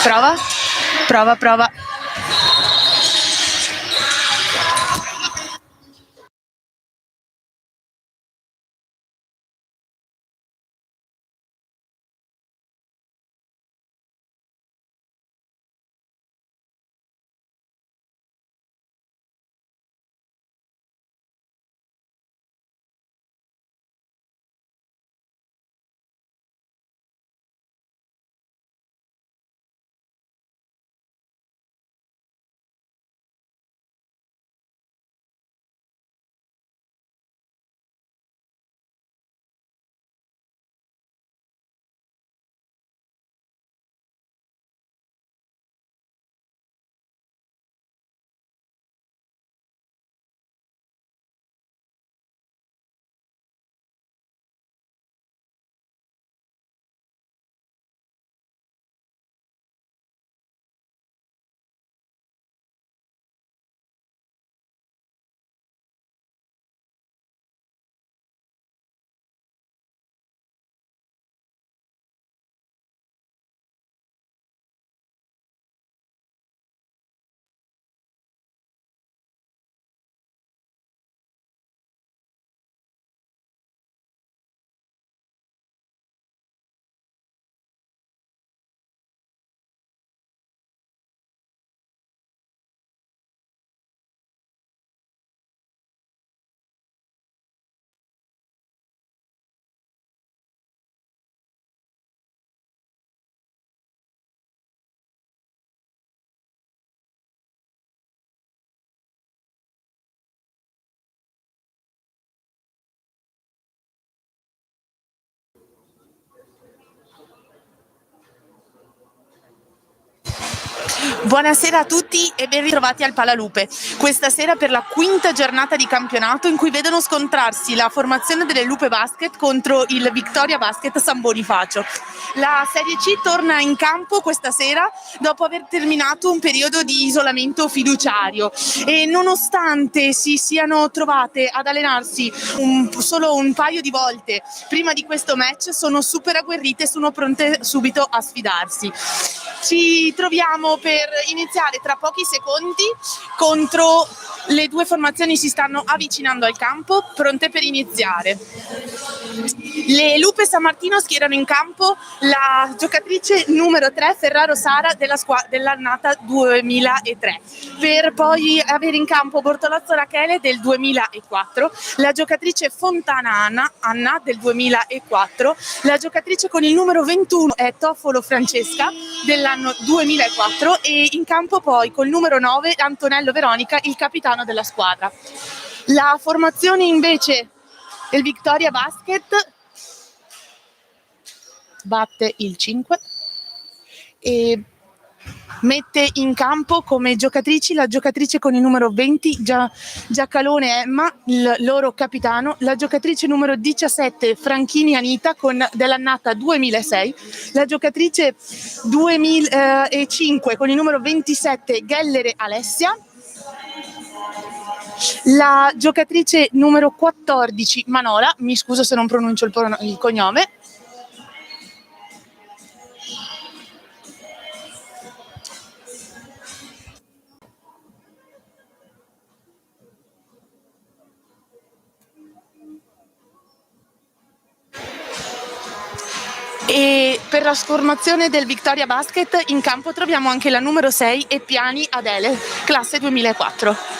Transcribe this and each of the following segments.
Prova, prova, prova. Buonasera a tutti e ben ritrovati al Palalupe. Questa sera per la quinta giornata di campionato in cui vedono scontrarsi la formazione delle Lupe Basket contro il Victoria Basket San Bonifacio. La Serie C torna in campo questa sera dopo aver terminato un periodo di isolamento fiduciario e nonostante si siano trovate ad allenarsi solo un paio di volte prima di questo match, sono super agguerrite e sono pronte subito a sfidarsi. Ci troviamo per iniziare tra pochi secondi contro le due formazioni, si stanno avvicinando al campo, pronte per iniziare. Le Lupe San Martino schierano in campo la giocatrice numero 3 Ferraro Sara dell'annata 2003, per poi avere in campo Bortolazzo Rachele del 2004, la giocatrice Fontana Anna del 2004, la giocatrice con il numero 21 è Toffolo Francesca dell'anno 2004 e in campo poi col numero 9 Antonello Veronica, il capitano della squadra. La formazione invece del Victoria Basket batte il 5 e mette in campo come giocatrici la giocatrice con il numero 20 Giacalone Emma, il loro capitano, la giocatrice numero 17 Franchini Anita dell'annata 2006, la giocatrice 2005 con il numero 27 Gellere Alessia, la giocatrice numero 14 Manola, mi scuso se non pronuncio il cognome, e per la formazione del Victoria Basket in campo troviamo anche la numero 6 Eppiani Adele, classe 2004.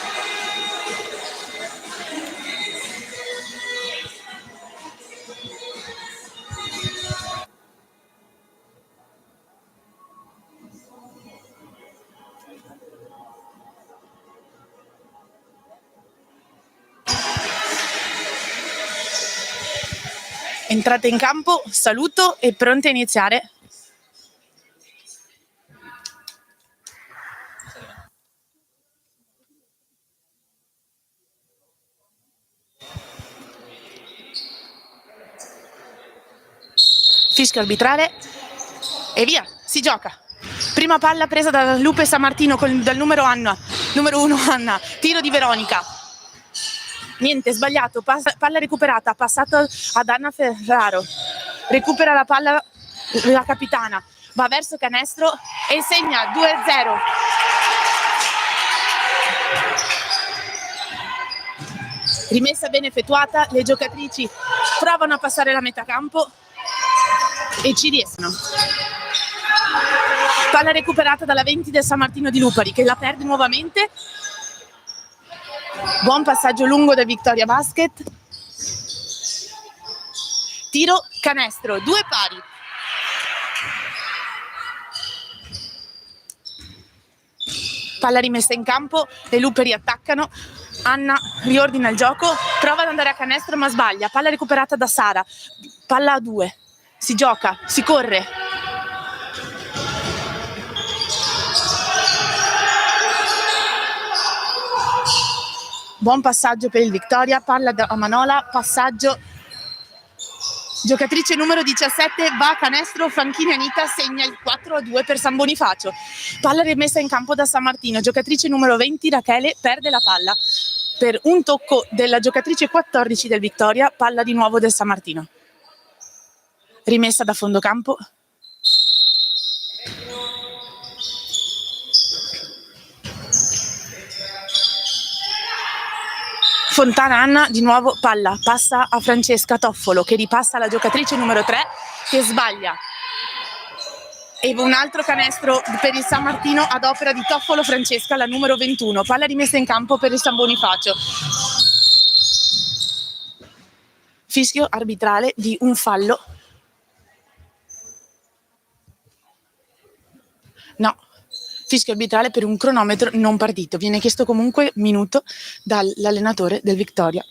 Entrate in campo, saluto e pronte a iniziare. Fischio arbitrale e via, si gioca. Prima palla presa da Lupe Sammartino dal numero 1 Anna, tiro di Veronica. Niente, sbagliato, palla recuperata, passato ad Anna Ferraro. Recupera la palla la capitana, va verso canestro e segna 2-0. Rimessa ben effettuata, le giocatrici provano a passare la metà campo e ci riescono. Palla recuperata dalla 20 del Sammartino di Lupari che la perde nuovamente. Buon passaggio lungo del Victoria Basket. Tiro canestro, 2 pari. Palla rimessa in campo, le Lupari attaccano. Anna riordina il gioco, prova ad andare a canestro ma sbaglia. Palla recuperata da Sara. Palla a 2. Si gioca, si corre. Buon passaggio per il Victoria, palla da Manola, passaggio. Giocatrice numero 17 va a canestro, Franchini Anita segna il 4-2 per San Bonifacio. Palla rimessa in campo da Sammartino, giocatrice numero 20 Rachele perde la palla. Per un tocco della giocatrice 14 del Victoria, palla di nuovo del Sammartino. Rimessa da fondo campo. Fontana Anna, di nuovo palla, passa a Francesca Toffolo che ripassa alla giocatrice numero 3 che sbaglia. E un altro canestro per il Sammartino ad opera di Toffolo Francesca, la numero 21. Palla rimessa in campo per il San Bonifacio. Fischio arbitrale di un fallo. No. Fischio arbitrale per un cronometro non partito. Viene chiesto comunque minuto dall'allenatore del Victoria.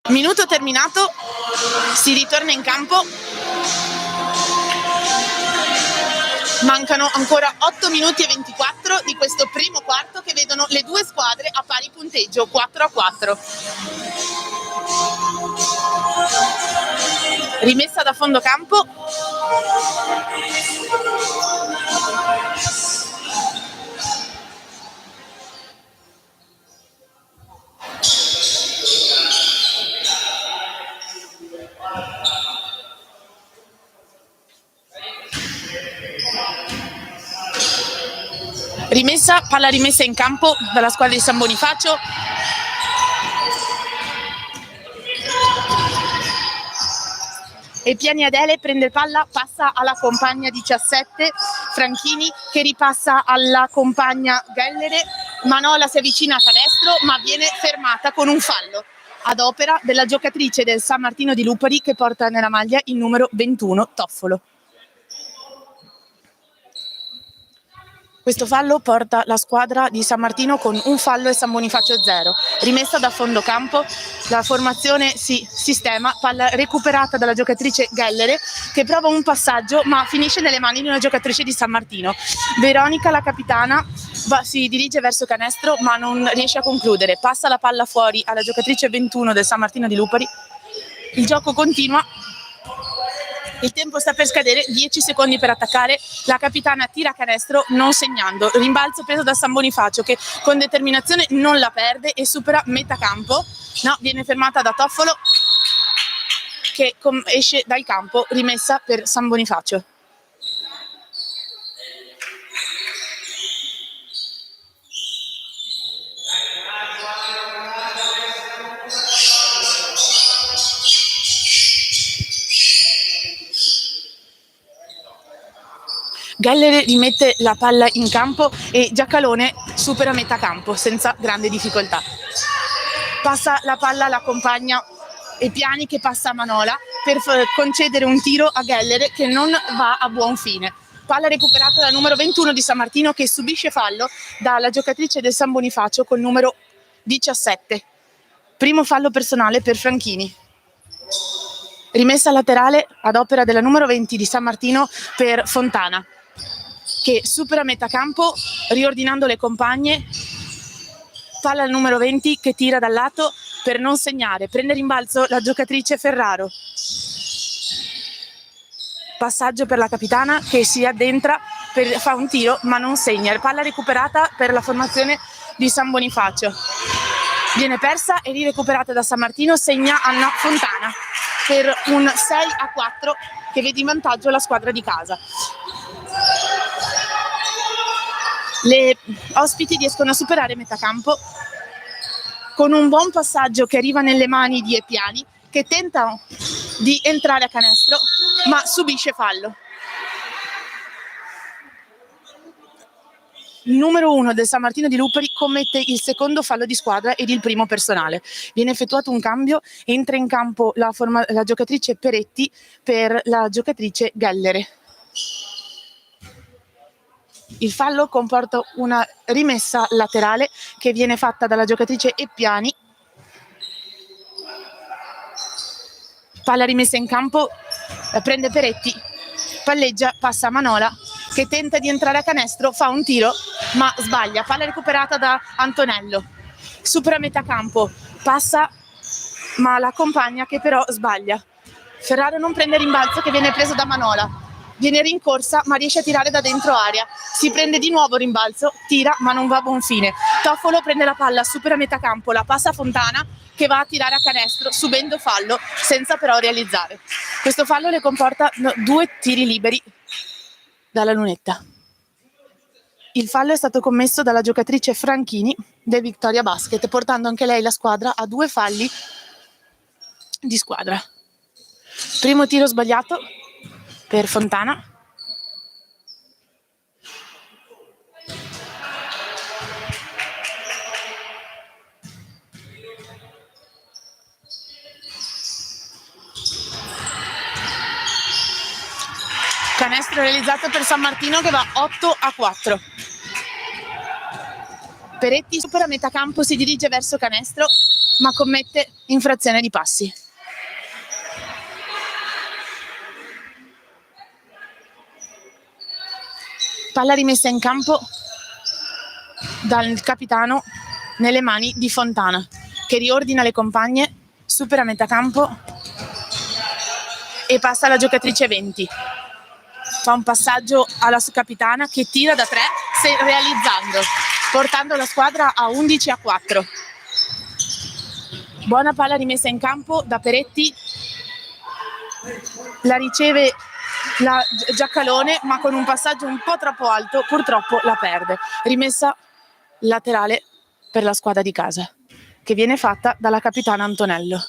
Minuto terminato, si ritorna in campo. Mancano ancora 8 minuti e 24 di questo primo quarto che vedono le due squadre a pari punteggio, 4-4. Rimessa da fondo campo. Palla rimessa in campo dalla squadra di San Bonifacio. E Piani Adele prende palla, passa alla compagna 17 Franchini che ripassa alla compagna Gellere. Manola si avvicina a canestro ma viene fermata con un fallo ad opera della giocatrice del Sammartino di Lupari che porta nella maglia il numero 21 Toffolo. Questo fallo porta la squadra di Sammartino con un fallo e San Bonifacio 0. Rimessa da fondo campo, la formazione si sistema, palla recuperata dalla giocatrice Gellere che prova un passaggio ma finisce nelle mani di una giocatrice di Sammartino. Veronica, la capitana, si dirige verso canestro ma non riesce a concludere. Passa la palla fuori alla giocatrice 21 del Sammartino di Lupari. Il gioco continua. Il tempo sta per scadere, 10 secondi per attaccare, la capitana tira canestro non segnando, rimbalzo preso da San Bonifacio che con determinazione non la perde e supera metà campo, no, viene fermata da Toffolo che esce dal campo, rimessa per San Bonifacio. Geller rimette la palla in campo e Giacalone supera metà campo senza grande difficoltà. Passa la palla alla compagna e Piani che passa a Manola per concedere un tiro a Geller che non va a buon fine. Palla recuperata dal numero 21 di San Martino che subisce fallo dalla giocatrice del San Bonifacio col numero 17. Primo fallo personale per Franchini. Rimessa laterale ad opera della numero 20 di San Martino per Fontana che supera metà campo riordinando le compagne. Palla al numero 20 che tira dal lato per non segnare, prende rimbalzo la giocatrice Ferraro. Passaggio per la capitana che si addentra, fa un tiro ma non segna. Palla recuperata per la formazione di San Bonifacio. Viene persa e rirecuperata da San Martino, segna Anna Fontana per un 6-4 che vede in vantaggio la squadra di casa. Le ospiti riescono a superare metà campo con un buon passaggio che arriva nelle mani di Epiani che tenta di entrare a canestro ma subisce fallo. Il numero 1 del San Martino di Luperi commette il secondo fallo di squadra ed il primo personale. Viene effettuato un cambio, entra in campo la giocatrice Peretti per la giocatrice Gellere. Il fallo comporta una rimessa laterale che viene fatta dalla giocatrice Eppiani. Palla rimessa in campo, prende Peretti, palleggia, passa a Manola che tenta di entrare a canestro, fa un tiro ma sbaglia. Palla recuperata da Antonello, supera metà campo, passa ma la compagna che però sbaglia. Ferraro non prende rimbalzo che viene preso da Manola. Viene rincorsa ma riesce a tirare da dentro area, si prende di nuovo rimbalzo, tira ma non va a buon fine. Toffolo prende la palla, supera metà campo, la passa a Fontana che va a tirare a canestro subendo fallo senza però realizzare. Questo fallo le comporta 2 tiri liberi dalla lunetta. Il fallo è stato commesso dalla giocatrice Franchini del Victoria Basket, portando anche lei la squadra a 2 falli di squadra. Primo tiro sbagliato per Fontana. Canestro realizzato per San Martino che va 8-4. Peretti supera metà campo, si dirige verso canestro ma commette infrazione di passi. Palla rimessa in campo dal capitano nelle mani di Fontana che riordina le compagne, supera metà campo e passa alla giocatrice 20. Fa un passaggio alla capitana che tira da 3 realizzando, portando la squadra a 11-4. Buona palla rimessa in campo da Peretti, la riceve la Giacalone ma con un passaggio un po' troppo alto purtroppo la perde. Rimessa laterale per la squadra di casa che viene fatta dalla capitana Antonello.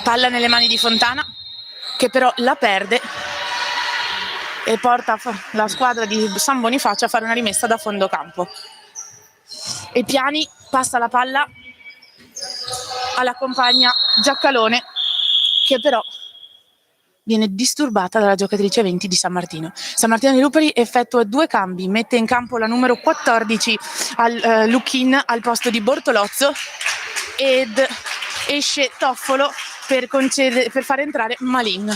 Palla nelle mani di Fontana che però la perde e porta la squadra di San Bonifacio a fare una rimessa da fondo campo. E Piani passa la palla alla compagna Giacalone che però viene disturbata dalla giocatrice 20 di San Martino. San Martino di Luperi effettua 2 cambi, mette in campo la numero 14 Luchin al posto di Bortolozzo ed esce Toffolo per far entrare Malin.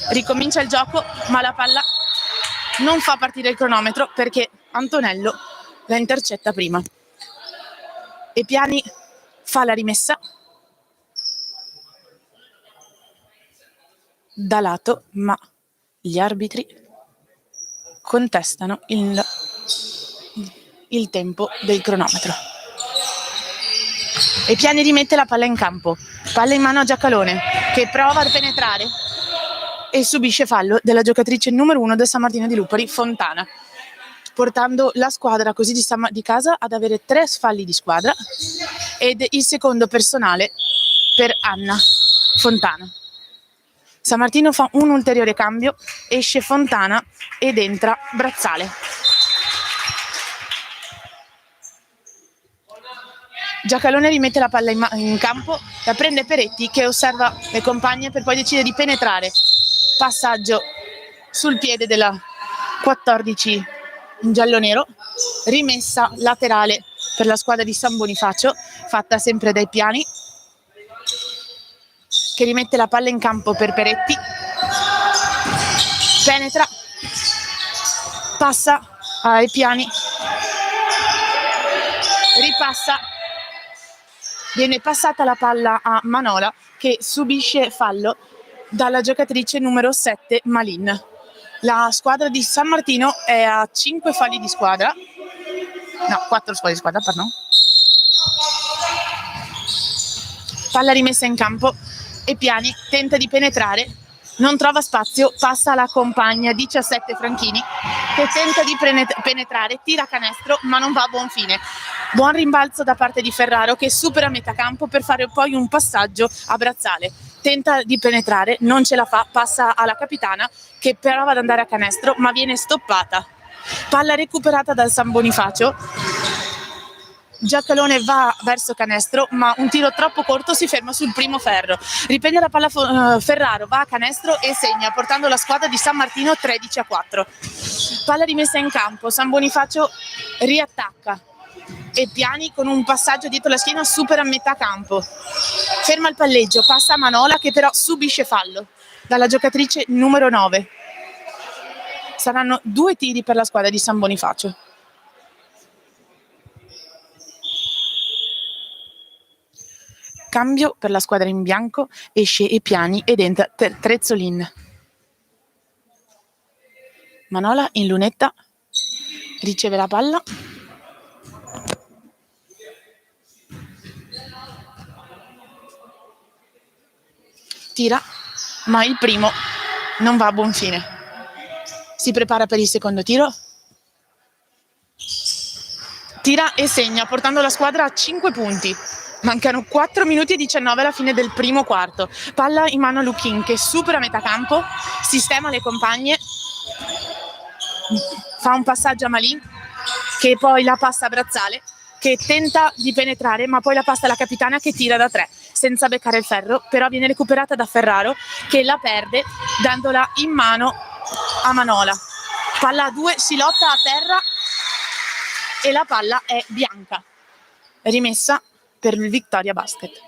Ricomincia il gioco ma la palla non fa partire il cronometro perché Antonello la intercetta prima. E Piani fa la rimessa da lato, ma gli arbitri contestano il tempo del cronometro. E Piani rimette la palla in campo, palla in mano a Giacalone che prova a penetrare e subisce fallo della giocatrice numero 1 del San Martino di Lupari, Fontana, portando la squadra così di casa ad avere 3 falli di squadra ed il secondo personale per Anna Fontana. San Martino fa un ulteriore cambio, esce Fontana ed entra Brazzale. Giacalone rimette la palla in campo, la prende Peretti che osserva le compagne per poi decidere di penetrare. Passaggio sul piede della 14 in giallo-nero, rimessa laterale per la squadra di San Bonifacio, fatta sempre dai Piani, che rimette la palla in campo per Peretti, penetra, passa ai Piani, ripassa, viene passata la palla a Manola che subisce fallo dalla giocatrice numero 7 Malin. La squadra di San Martino è a 5 falli di squadra, no, 4 falli di squadra, pardon. Palla rimessa in campo e Piani tenta di penetrare, non trova spazio, passa alla compagna 17 Franchini che tenta di penetrare, tira canestro ma non va a buon fine. Buon rimbalzo da parte di Ferraro che supera metà campo per fare poi un passaggio a Brazzale. Tenta di penetrare, non ce la fa, passa alla capitana che prova ad andare a canestro ma viene stoppata. Palla recuperata dal San Bonifacio. Giacalone va verso canestro ma un tiro troppo corto si ferma sul primo ferro. Riprende la palla Ferraro, va a canestro e segna portando la squadra di San Martino 13-4. Palla rimessa in campo, San Bonifacio riattacca e Piani con un passaggio dietro la schiena supera metà campo, ferma il palleggio, passa a Manola che però subisce fallo dalla giocatrice numero 9. Saranno 2 tiri per la squadra di San Bonifacio. Cambio per la squadra in bianco, esce e Piani ed entra Trezzolin. Manola in lunetta, riceve la palla, tira, ma il primo non va a buon fine. Si prepara per il secondo tiro, tira e segna, portando la squadra a 5 punti. Mancano 4 minuti e 19 alla fine del primo quarto. Palla in mano a Luchin che supera metà campo, sistema le compagne, fa un passaggio a Malin che poi la passa a Brazzale che tenta di penetrare ma poi la passa alla capitana che tira da 3 senza beccare il ferro, però viene recuperata da Ferraro che la perde dandola in mano a Manola. Palla a 2, si lotta a terra e la palla è bianca, rimessa per il Victoria Basket.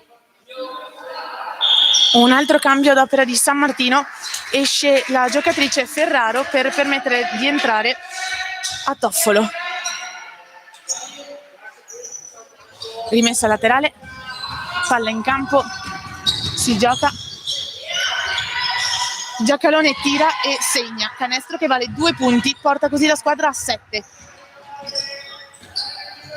Un altro cambio ad opera di San Martino, esce la giocatrice Ferraro per permettere di entrare a Toffolo. Rimessa laterale, palla in campo, si gioca. Giacalone tira e segna, canestro che vale 2 punti, porta così la squadra a 7.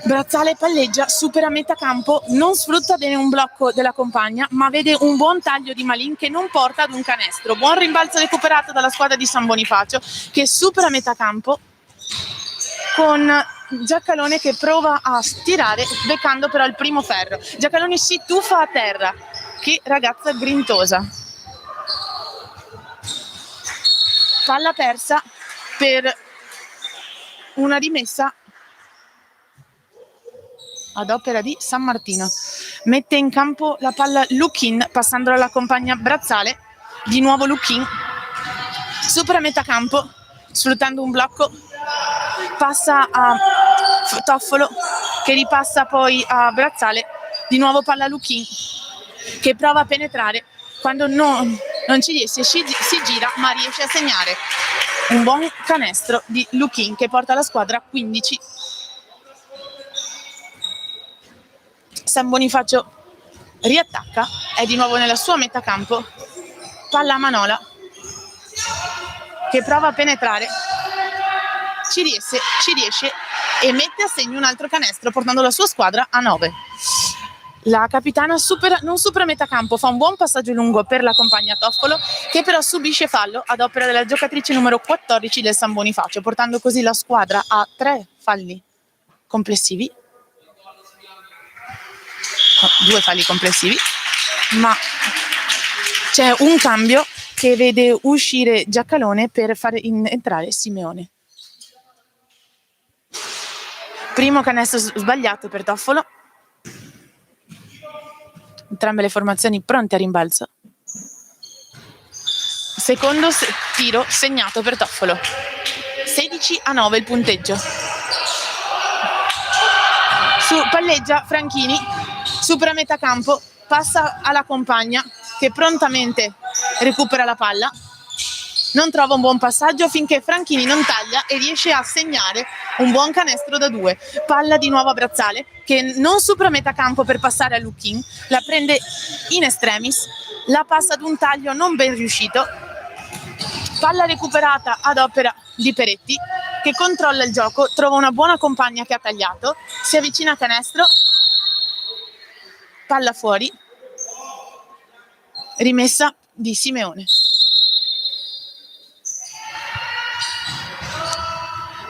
Brazzale palleggia, supera metà campo, non sfrutta bene un blocco della compagna, ma vede un buon taglio di Malin che non porta ad un canestro. Buon rimbalzo recuperato dalla squadra di San Bonifacio che supera metà campo con Giacalone che prova a stirare, beccando però il primo ferro. Giacalone si tuffa a terra. Che ragazza grintosa. Palla persa per una rimessa ad opera di San Martino. Mette in campo la palla Luchin passandola alla compagna Brazzale, di nuovo Luchin supera metà campo sfruttando un blocco, passa a Toffolo che ripassa poi a Brazzale, di nuovo palla Luchin che prova a penetrare quando non non ci riesce, si gira ma riesce a segnare un buon canestro di Lukin che porta la squadra a 15. San Bonifacio riattacca, è di nuovo nella sua metà campo, palla a Manola che prova a penetrare, ci riesce e mette a segno un altro canestro portando la sua squadra a 9. La capitana non supera metà campo, fa un buon passaggio lungo per la compagna Toffolo che però subisce fallo ad opera della giocatrice numero 14 del San Bonifacio, portando così la squadra a 3 falli complessivi. 2 falli complessivi, ma c'è un cambio che vede uscire Giacalone per far entrare Simeone. Primo canestro sbagliato per Toffolo. Entrambe le formazioni pronte a rimbalzo. Secondo tiro segnato per Toffolo. 16-9 il punteggio. Palleggia Franchini, supera metà campo, passa alla compagna che prontamente recupera la palla. Non trova un buon passaggio finché Franchini non taglia e riesce a segnare un buon canestro da 2. Palla di nuovo a Brazzale che non supera metà campo per passare a Lukin, la prende in extremis, la passa ad un taglio non ben riuscito. Palla recuperata ad opera di Peretti che controlla il gioco, trova una buona compagna che ha tagliato, si avvicina a canestro, palla fuori, rimessa di Simeone.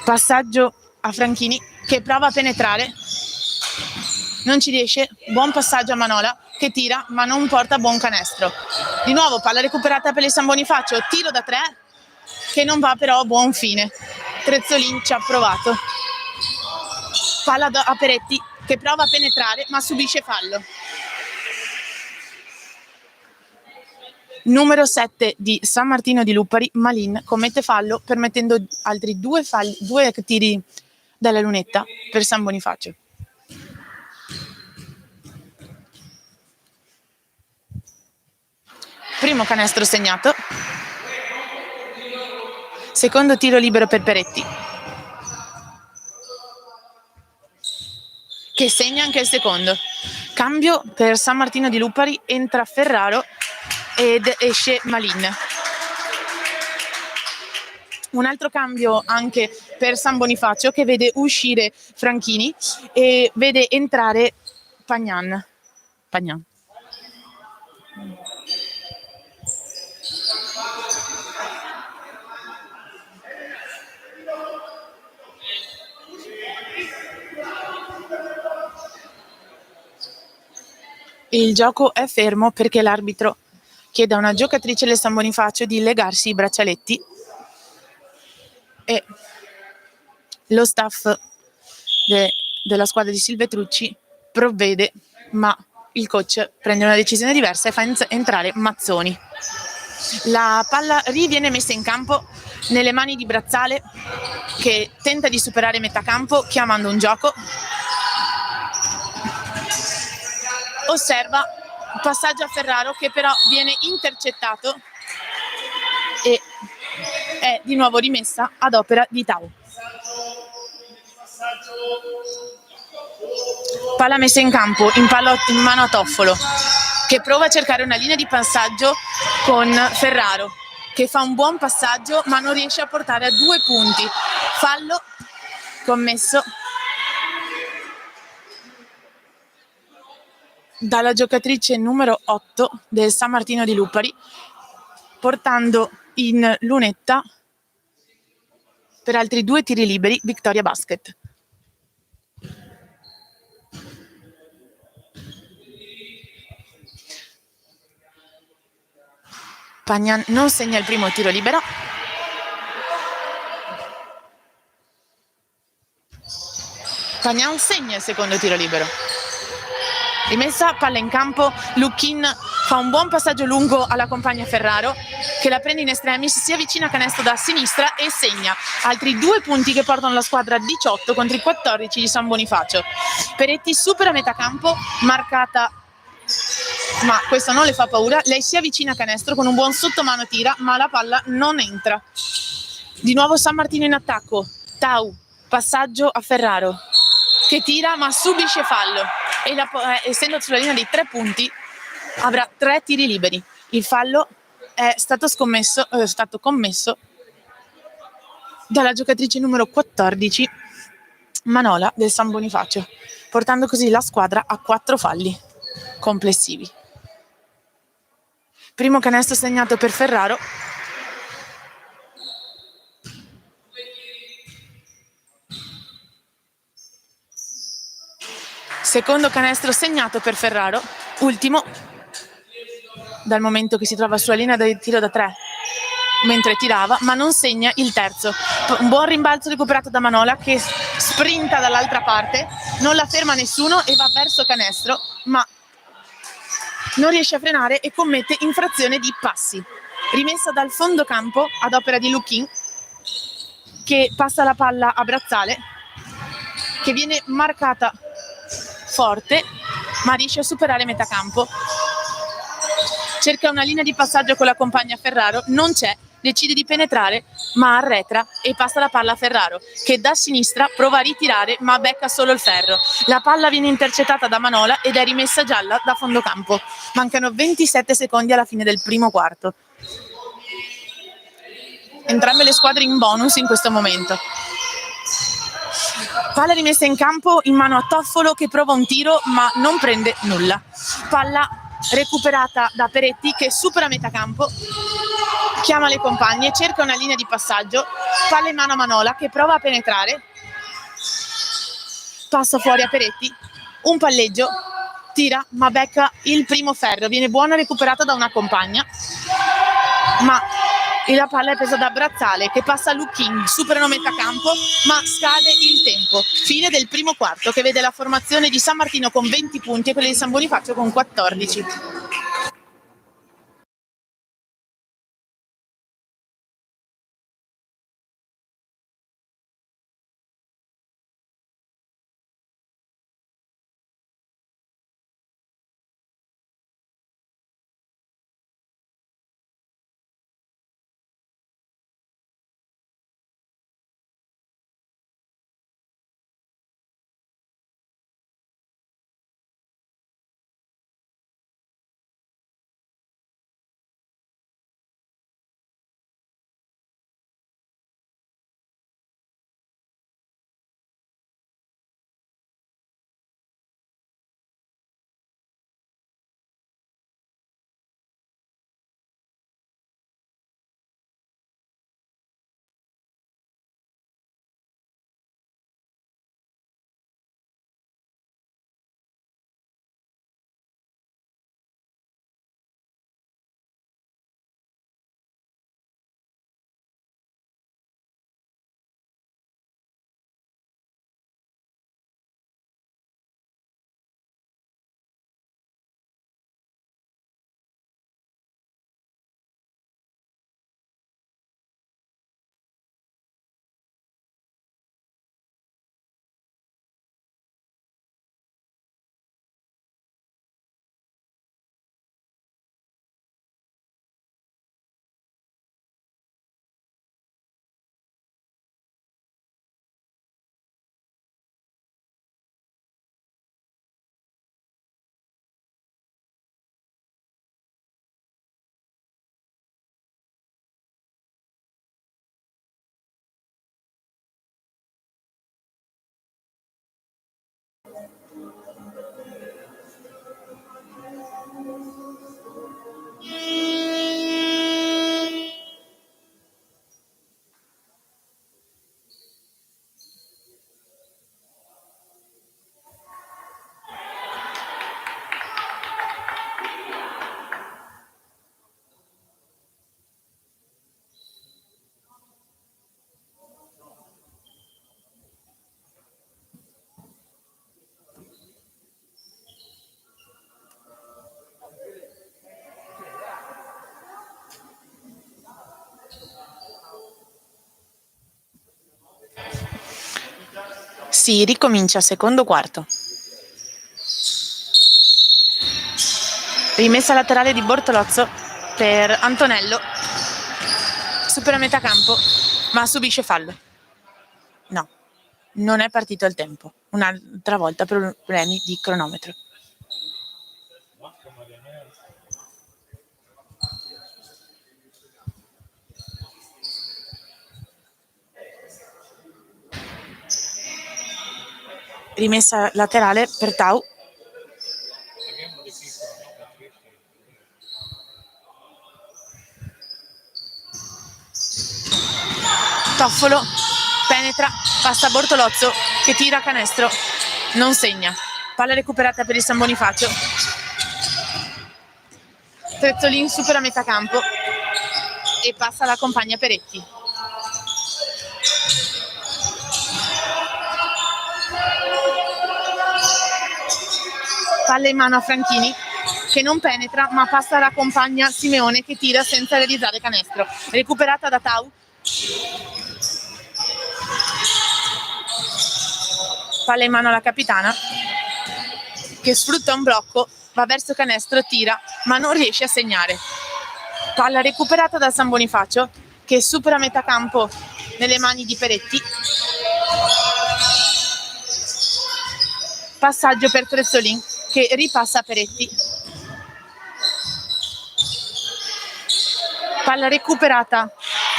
Passaggio a Franchini che prova a penetrare, non ci riesce, buon passaggio a Manola che tira ma non porta buon canestro. Di nuovo palla recuperata per il San Bonifacio, tiro da 3 che non va però a buon fine. Trezzolin ci ha provato. Palla a Peretti che prova a penetrare ma subisce fallo. Numero 7 di San Martino di Lupari, Malin, commette fallo permettendo altri 2 tiri dalla lunetta per San Bonifacio. Primo canestro segnato. Secondo tiro libero per Peretti che segna anche il secondo. Cambio per San Martino di Lupari, entra Ferraro ed esce Malin. Un altro cambio anche per San Bonifacio che vede uscire Franchini e vede entrare Pagnan. Il gioco è fermo perché l'arbitro chiede a una giocatrice del San Bonifacio di legarsi i braccialetti e lo staff della squadra di Silvetrucci provvede, ma il coach prende una decisione diversa e fa entrare Mazzoni. La palla riviene messa in campo nelle mani di Brazzale che tenta di superare metà campo chiamando un gioco. Osserva passaggio a Ferraro che però viene intercettato e è di nuovo rimessa ad opera di Tau. Palla messa in campo in mano a Toffolo che prova a cercare una linea di passaggio con Ferraro che fa un buon passaggio ma non riesce a portare a 2 punti. Fallo commesso dalla giocatrice numero 8 del San Martino di Lupari, portando in lunetta per altri 2 tiri liberi Victoria Basket. Pagnan non segna il primo tiro libero. Pagnan segna il secondo tiro libero. Rimessa, palla in campo, Lukin fa un buon passaggio lungo alla compagna Ferraro che la prende in extremis, si avvicina a canestro da sinistra e segna altri 2 punti che portano la squadra a 18 contro i 14 di San Bonifacio. Peretti supera metà campo, marcata ma questo non le fa paura. Lei si avvicina a canestro con un buon sottomano, tira, ma la palla non entra. Di nuovo San Martino in attacco. Tau, passaggio a Ferraro, che tira ma subisce fallo e essendo sulla linea dei 3 punti avrà 3 tiri liberi. Il fallo è stato commesso dalla giocatrice numero 14 Manola del San Bonifacio, portando così la squadra a 4 falli complessivi. Primo canestro segnato per Ferraro. Secondo canestro segnato per Ferraro, ultimo dal momento che si trova sulla linea del tiro da 3 mentre tirava, ma non segna il terzo. Un buon rimbalzo recuperato da Manola, che sprinta dall'altra parte, non la ferma nessuno e va verso canestro, ma non riesce a frenare e commette infrazione di passi. Rimessa dal fondo campo ad opera di Luchin, che passa la palla a Brazzale, che viene marcata forte ma riesce a superare metà campo. Cerca una linea di passaggio con la compagna Ferraro, non c'è, decide di penetrare ma arretra e passa la palla a Ferraro, che da sinistra prova a ritirare ma becca solo il ferro. La palla viene intercettata da Manola ed è rimessa gialla da fondo campo. Mancano 27 secondi alla fine del primo quarto. Entrambe le squadre in bonus in questo momento. Palla rimessa in campo in mano a Toffolo, che prova un tiro ma non prende nulla. Palla recuperata da Peretti, che supera metà campo, chiama le compagne, cerca una linea di passaggio, palla in mano a Manola, che prova a penetrare, passa fuori a Peretti, un palleggio, tira ma becca il primo ferro, viene buona recuperata da una compagna, ma la palla è presa da Brazzale, che passa a Luchin, superano metà campo ma scade il tempo. Fine del primo quarto, che vede la formazione di San Martino con 20 punti e quella di San Bonifacio con 14. Si ricomincia secondo quarto. Rimessa laterale di Bortolozzo per Antonello, supera metà campo, ma subisce fallo. No, non è partito il tempo. Un'altra volta problemi di cronometro. Rimessa laterale per Tau. Toffolo penetra, passa a Bortolozzo che tira canestro, non segna. Palla recuperata per il San Bonifacio. Trezzolin supera metà campo e passa alla compagna Peretti. Palla in mano a Franchini che non penetra ma passa alla compagna Simeone che tira senza realizzare canestro. Recuperata da Tau. Palla in mano alla capitana che sfrutta un blocco, va verso canestro, tira ma non riesce a segnare. Palla recuperata dal San Bonifacio che supera metà campo nelle mani di Peretti. Passaggio per Trezzolin che ripassa a Peretti. Palla recuperata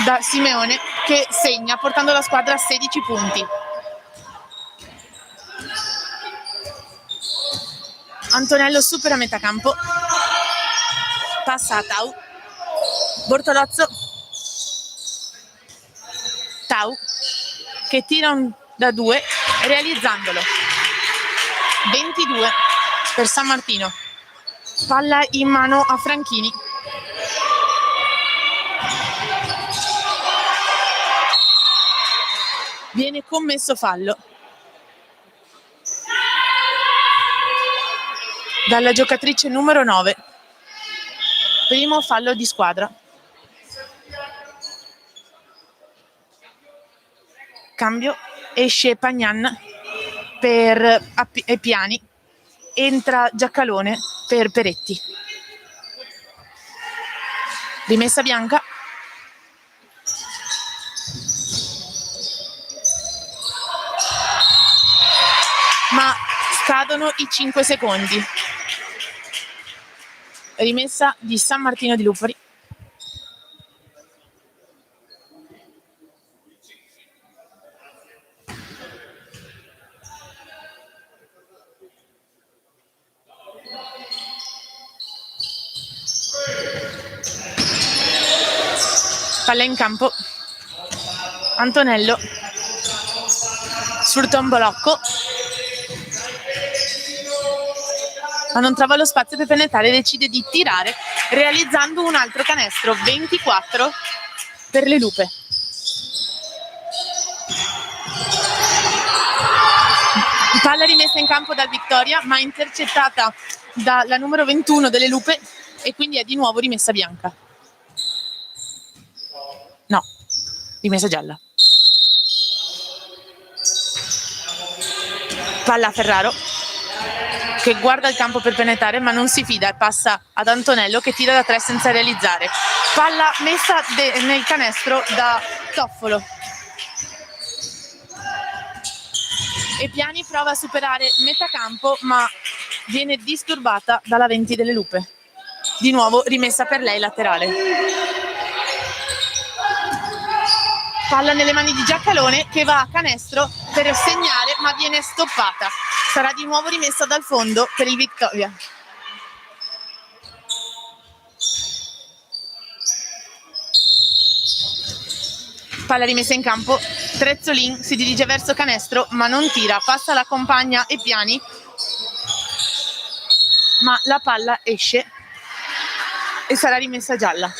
da Simeone che segna portando la squadra a 16 punti. Antonello supera metà campo, passa a Tau. Bortolozzo, Tau che tira da 2 realizzandolo. 22 per San Martino. Palla in mano a Franchini. Viene commesso fallo dalla giocatrice numero 9. Primo fallo di squadra. Cambio, esce Pagnan per Piani, entra Giacalone per Peretti. Rimessa bianca. Ma scadono i 5 secondi. Rimessa di San Martino di Lupari. Palla in campo. Antonello sfrutta un blocco ma non trova lo spazio per penetrare e decide di tirare realizzando un altro canestro. 24 per le Lupe. Palla rimessa in campo dal Victoria ma intercettata dalla numero 21 delle Lupe e quindi è di nuovo rimessa bianca. No, rimessa gialla. Palla a Ferraro che guarda il campo per penetrare ma non si fida e passa ad Antonello che tira da 3 senza realizzare. Palla messa nel canestro da Toffolo. E Piani prova a superare metà campo ma viene disturbata dalla 20 delle Lupe. Di nuovo rimessa per lei laterale. Palla nelle mani di Giacalone che va a canestro per segnare ma viene stoppata. Sarà di nuovo rimessa dal fondo per il Victoria. Palla rimessa in campo. Trezzolin si dirige verso canestro ma non tira. Passa la compagna e Piani ma la palla esce e sarà rimessa gialla.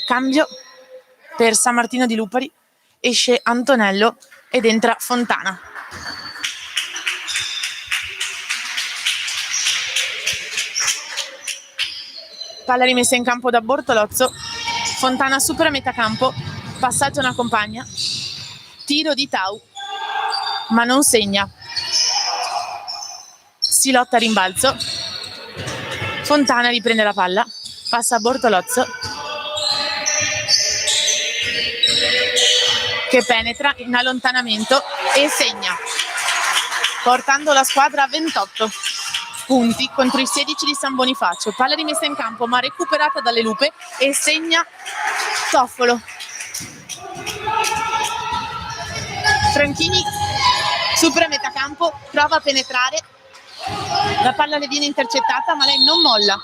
Cambio per San Martino di Lupari. Esce Antonello ed entra Fontana. Palla rimessa in campo da Bortolozzo. Fontana supera metà campo. Passaggio a una compagna. Tiro di Tau ma non segna. si lotta a rimbalzo. Fontana riprende la palla, passa a Bortolozzo che penetra in allontanamento e segna, portando la squadra a 28 punti contro i 16 di San Bonifacio. Palla rimessa in campo ma recuperata dalle Lupe e segna Toffolo. Franchini supera metà campo, prova a penetrare, la palla le viene intercettata ma lei non molla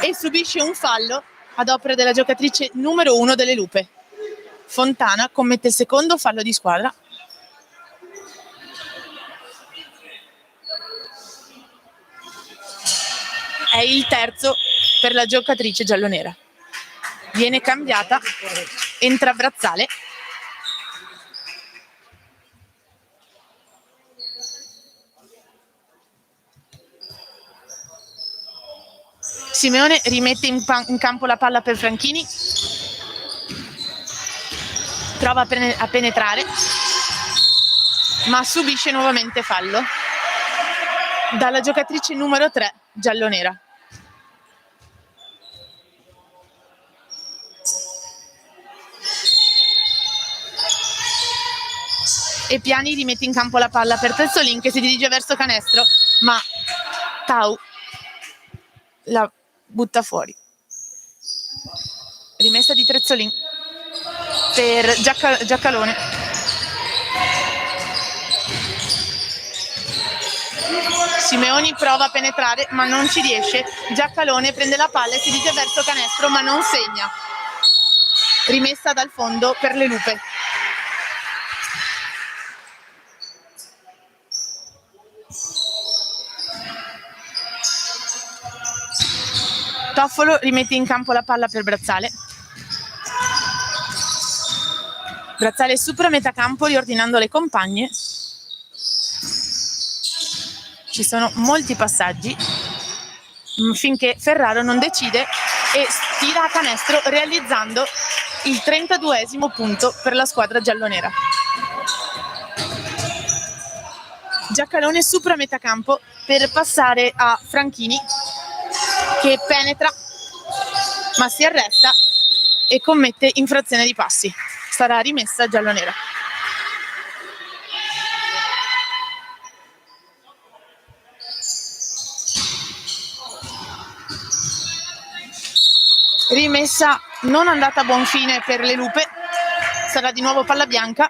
e subisce un fallo ad opera della giocatrice numero 1 delle Lupe. Fontana commette il secondo fallo di squadra. È il terzo per la giocatrice giallonera. Viene cambiata, entra Brazzale. Simeone rimette in campo la palla per Franchini, prova a penetrare ma subisce nuovamente fallo dalla giocatrice numero 3 giallonera. E Piani rimette in campo la palla per Trezzolin che si dirige verso canestro ma Tau la butta fuori. Rimessa di Trezzolin per Giacalone. Simeoni prova a penetrare ma non ci riesce. Giacalone prende la palla e si dirige verso canestro ma non segna. Rimessa dal fondo per le Lupe. Toffolo rimette in campo la palla per Brazzale. Brazzale supera metà campo riordinando le compagne. Ci sono molti passaggi finché Ferraro non decide e tira a canestro realizzando il 32esimo punto per la squadra giallonera. Giacalone supera metà campo per passare a Franchini che penetra ma si arresta e commette infrazione di passi. Sarà rimessa giallonera. Rimessa non andata a buon fine per le Lupe. Sarà di nuovo palla bianca.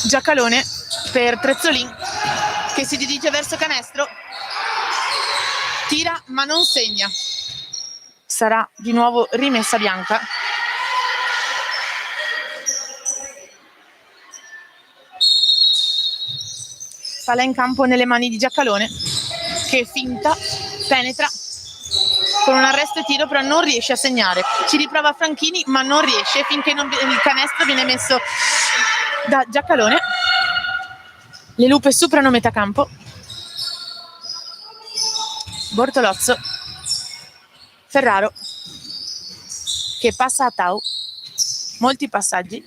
Giacalone per Trezzolin che si dirige verso canestro, tira ma non segna. Sarà di nuovo rimessa bianca. Palla in campo nelle mani di Giacalone che finta, penetra con un arresto e tiro però non riesce a segnare. Ci riprova Franchini ma non riesce finché il canestro viene messo da Giacalone. Le Lupe superano metà campo. Bortolozzo, Ferraro che passa a Tau, molti passaggi,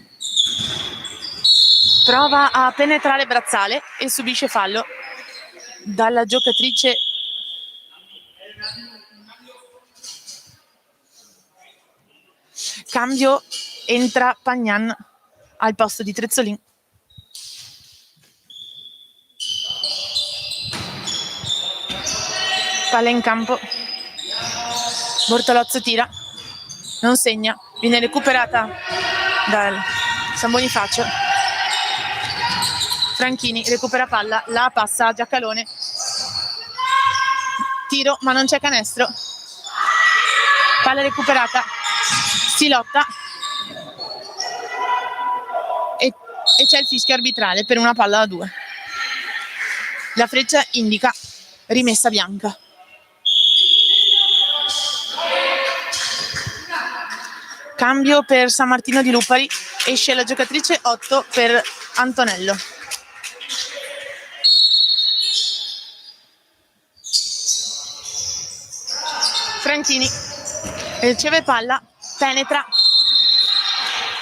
prova a penetrare Brazzale e subisce fallo dalla giocatrice cambio, entra Pagnan al posto di Trezzolin. Palla in campo, Bortolozzo tira, non segna, viene recuperata dal San Bonifacio. Franchini recupera palla, la passa a Giacalone, tiro ma non c'è canestro, palla recuperata, si lotta e c'è il fischio arbitrale per una palla da 2. La freccia indica rimessa bianca. Cambio per San Martino di Lupari, esce la giocatrice 8 per Antonello. Franchini riceve palla, penetra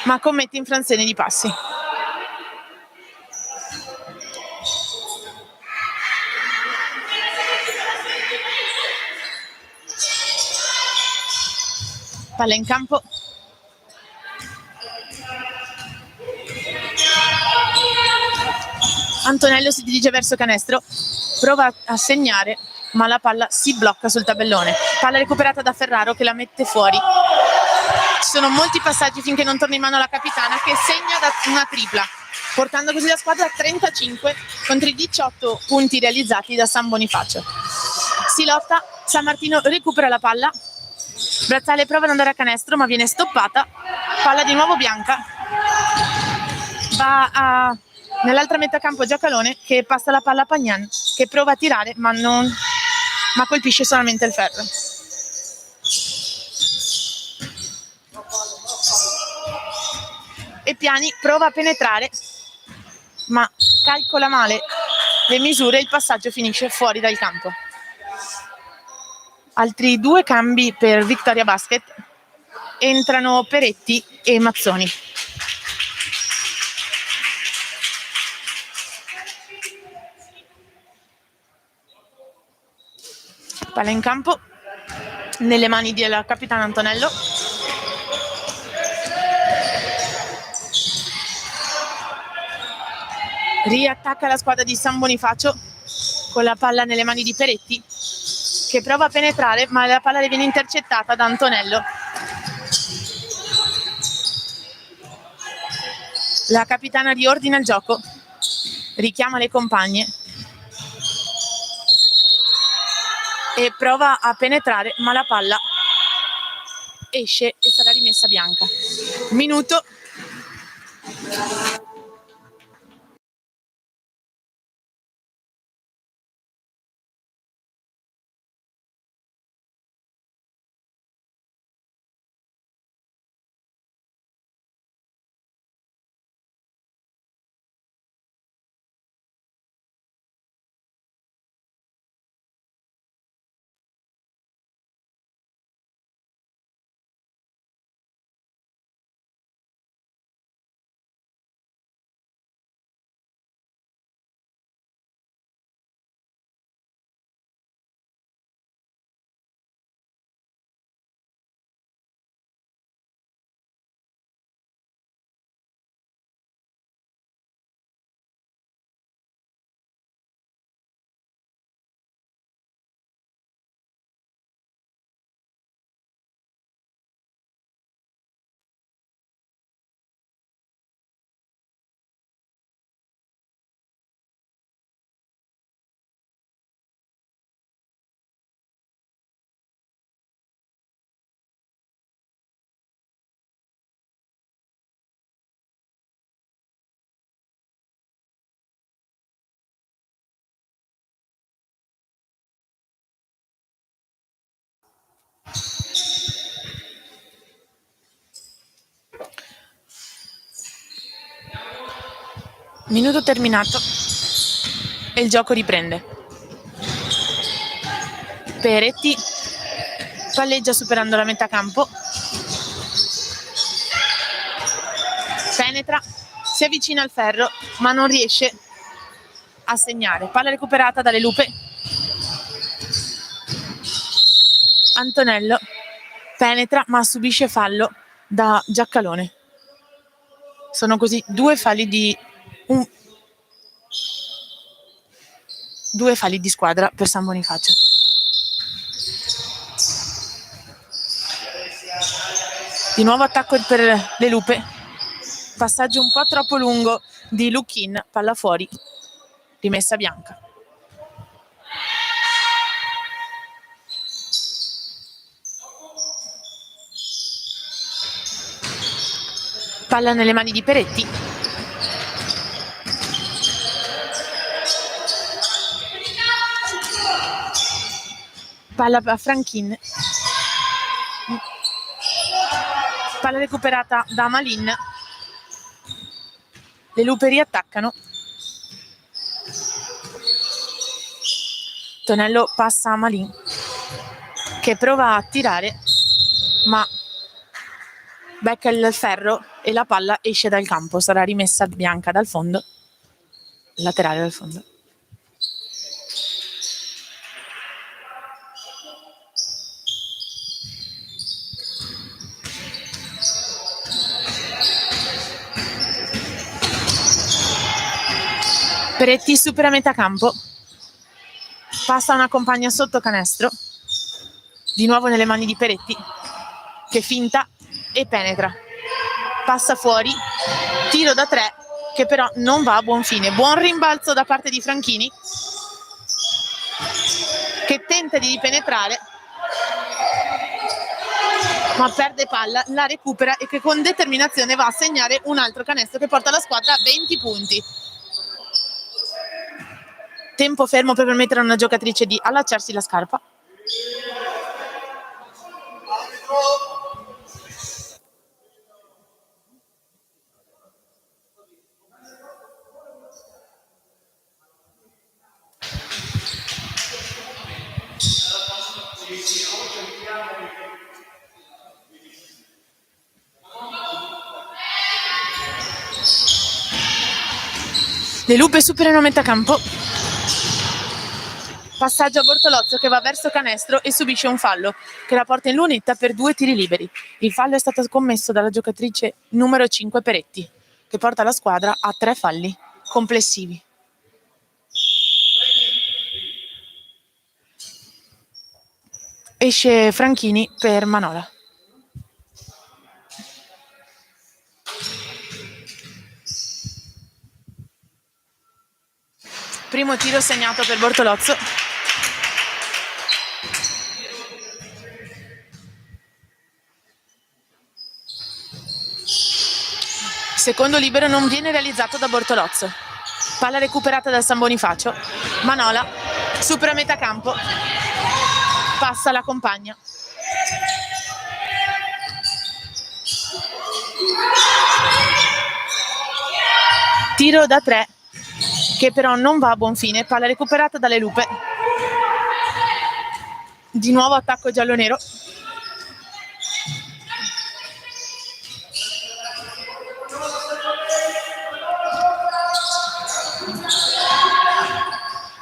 ma commette infrazione di passi. Palla in campo. Antonello si dirige verso canestro, prova a segnare, ma la palla si blocca sul tabellone. Palla recuperata da Ferraro che la mette fuori. Ci sono molti passaggi finché non torna in mano la capitana, che segna da una tripla, portando così la squadra a 35 contro i 18 punti realizzati da San Bonifacio. Si lotta, San Martino recupera la palla, Brazzale prova ad andare a canestro ma viene stoppata, palla di nuovo bianca, va nell'altra metà campo Giacalone che passa la palla a Pagnan che prova a tirare ma colpisce solamente il ferro. E Piani prova a penetrare ma calcola male le misure e il passaggio finisce fuori dal campo. Altri 2 cambi per Victoria Basket, entrano Peretti e Mazzoni. Palla in campo nelle mani del capitano Antonello. Riattacca la squadra di San Bonifacio con la palla nelle mani di Peretti che prova a penetrare ma la palla le viene intercettata da Antonello. La capitana riordina il gioco, richiama le compagne e prova a penetrare ma la palla esce e sarà rimessa bianca. Minuto. Minuto terminato e il gioco riprende. Peretti palleggia superando la metà campo, penetra, si avvicina al ferro ma non riesce a segnare. Palla recuperata dalle Lupe. Antonello penetra ma subisce fallo da Giacalone. Sono così 2 falli di squadra per San Bonifacio. Di nuovo attacco per le Lupe, passaggio un po' troppo lungo di Luchin, palla fuori, rimessa bianca. Palla nelle mani di Peretti. Palla a Franchin. Palla recuperata da Malin. Le Lupe riattaccano. Tonello passa a Malin che prova a tirare ma becca il ferro e la palla esce dal campo, sarà rimessa bianca dal fondo, laterale dal fondo. Peretti supera metà campo, passa una compagna sotto canestro, di nuovo nelle mani di Peretti, che finta e penetra. Passa fuori, tiro da 3 che però non va a buon fine. Buon rimbalzo da parte di Franchini, che tenta di ripenetrare ma perde palla, la recupera e che con determinazione va a segnare un altro canestro che porta la squadra a 20 punti. Tempo fermo per permettere a una giocatrice di allacciarsi la scarpa. Le Lupe superano metà campo. Passaggio a Bortolozzo che va verso canestro e subisce un fallo che la porta in lunetta per 2 tiri liberi. Il fallo è stato commesso dalla giocatrice numero 5 Peretti, che porta la squadra a 3 falli complessivi. Esce Franchini per Manola. Primo tiro segnato per Bortolozzo. Secondo libero non viene realizzato da Bortolozzo. Palla recuperata dal San Bonifacio. Manola supera metà campo. Passa la compagna. Tiro da 3 che però non va a buon fine. Palla recuperata dalle Lupe. Di nuovo attacco giallo-nero.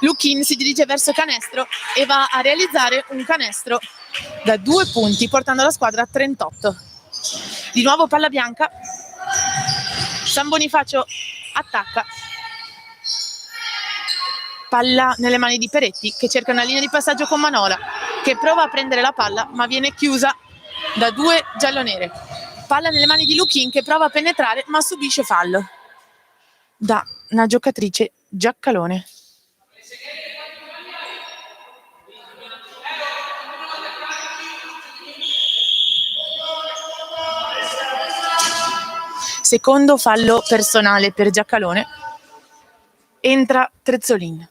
Luchin si dirige verso canestro e va a realizzare un canestro da 2 punti, portando la squadra a 38. Di nuovo palla bianca. San Bonifacio attacca. Palla nelle mani di Peretti, che cerca una linea di passaggio con Manola, che prova a prendere la palla ma viene chiusa da 2 giallonere. Palla nelle mani di Luchin, che prova a penetrare ma subisce fallo da una giocatrice Giacalone. Secondo fallo personale per Giacalone. Entra Trezzolin.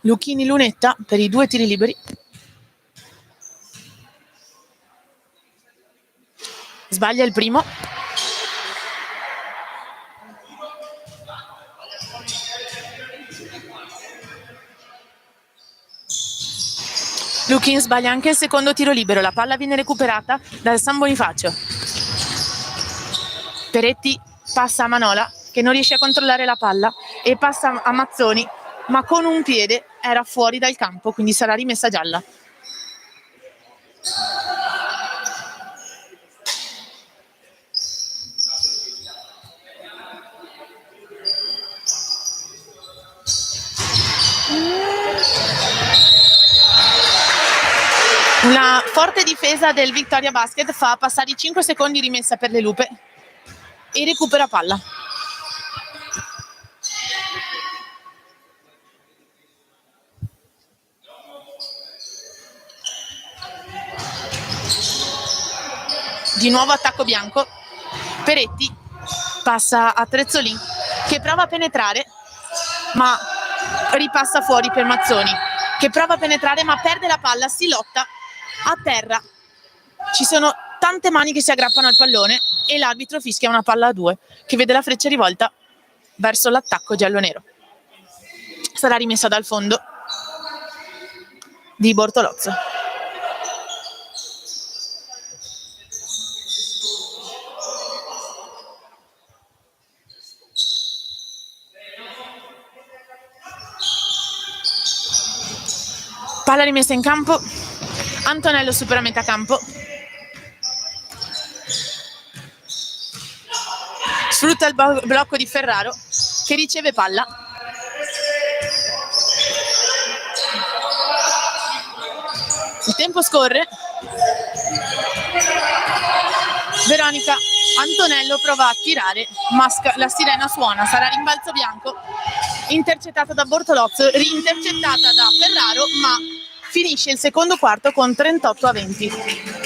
Lucchini lunetta per i 2 tiri liberi. Sbaglia il primo. Luchin sbaglia anche il secondo tiro libero. La palla viene recuperata dal San Bonifacio. Peretti passa a Manola, che non riesce a controllare la palla, e passa a Mazzoni, ma con un piede era fuori dal campo, quindi sarà rimessa gialla. Una forte difesa del Victoria Basket fa passare i 5 secondi rimessa per le Lupe e recupera palla. Di nuovo attacco bianco. Peretti passa a Trezzolin, che prova a penetrare ma ripassa fuori per Mazzoni, che prova a penetrare ma perde la palla, si lotta a terra. Ci sono tante mani che si aggrappano al pallone e l'arbitro fischia una palla a 2 che vede la freccia rivolta verso l'attacco giallo-nero. Sarà rimessa dal fondo di Bortolozzo. Palla rimessa in campo. Antonello supera metà campo. Sfrutta Aiuta il blocco di Ferraro che riceve palla. Il tempo scorre. Veronica Antonello prova a tirare, ma la sirena suona, sarà rimbalzo bianco, intercettata da Bortolozzo, rintercettata da Ferraro, ma finisce il secondo quarto con 38-20.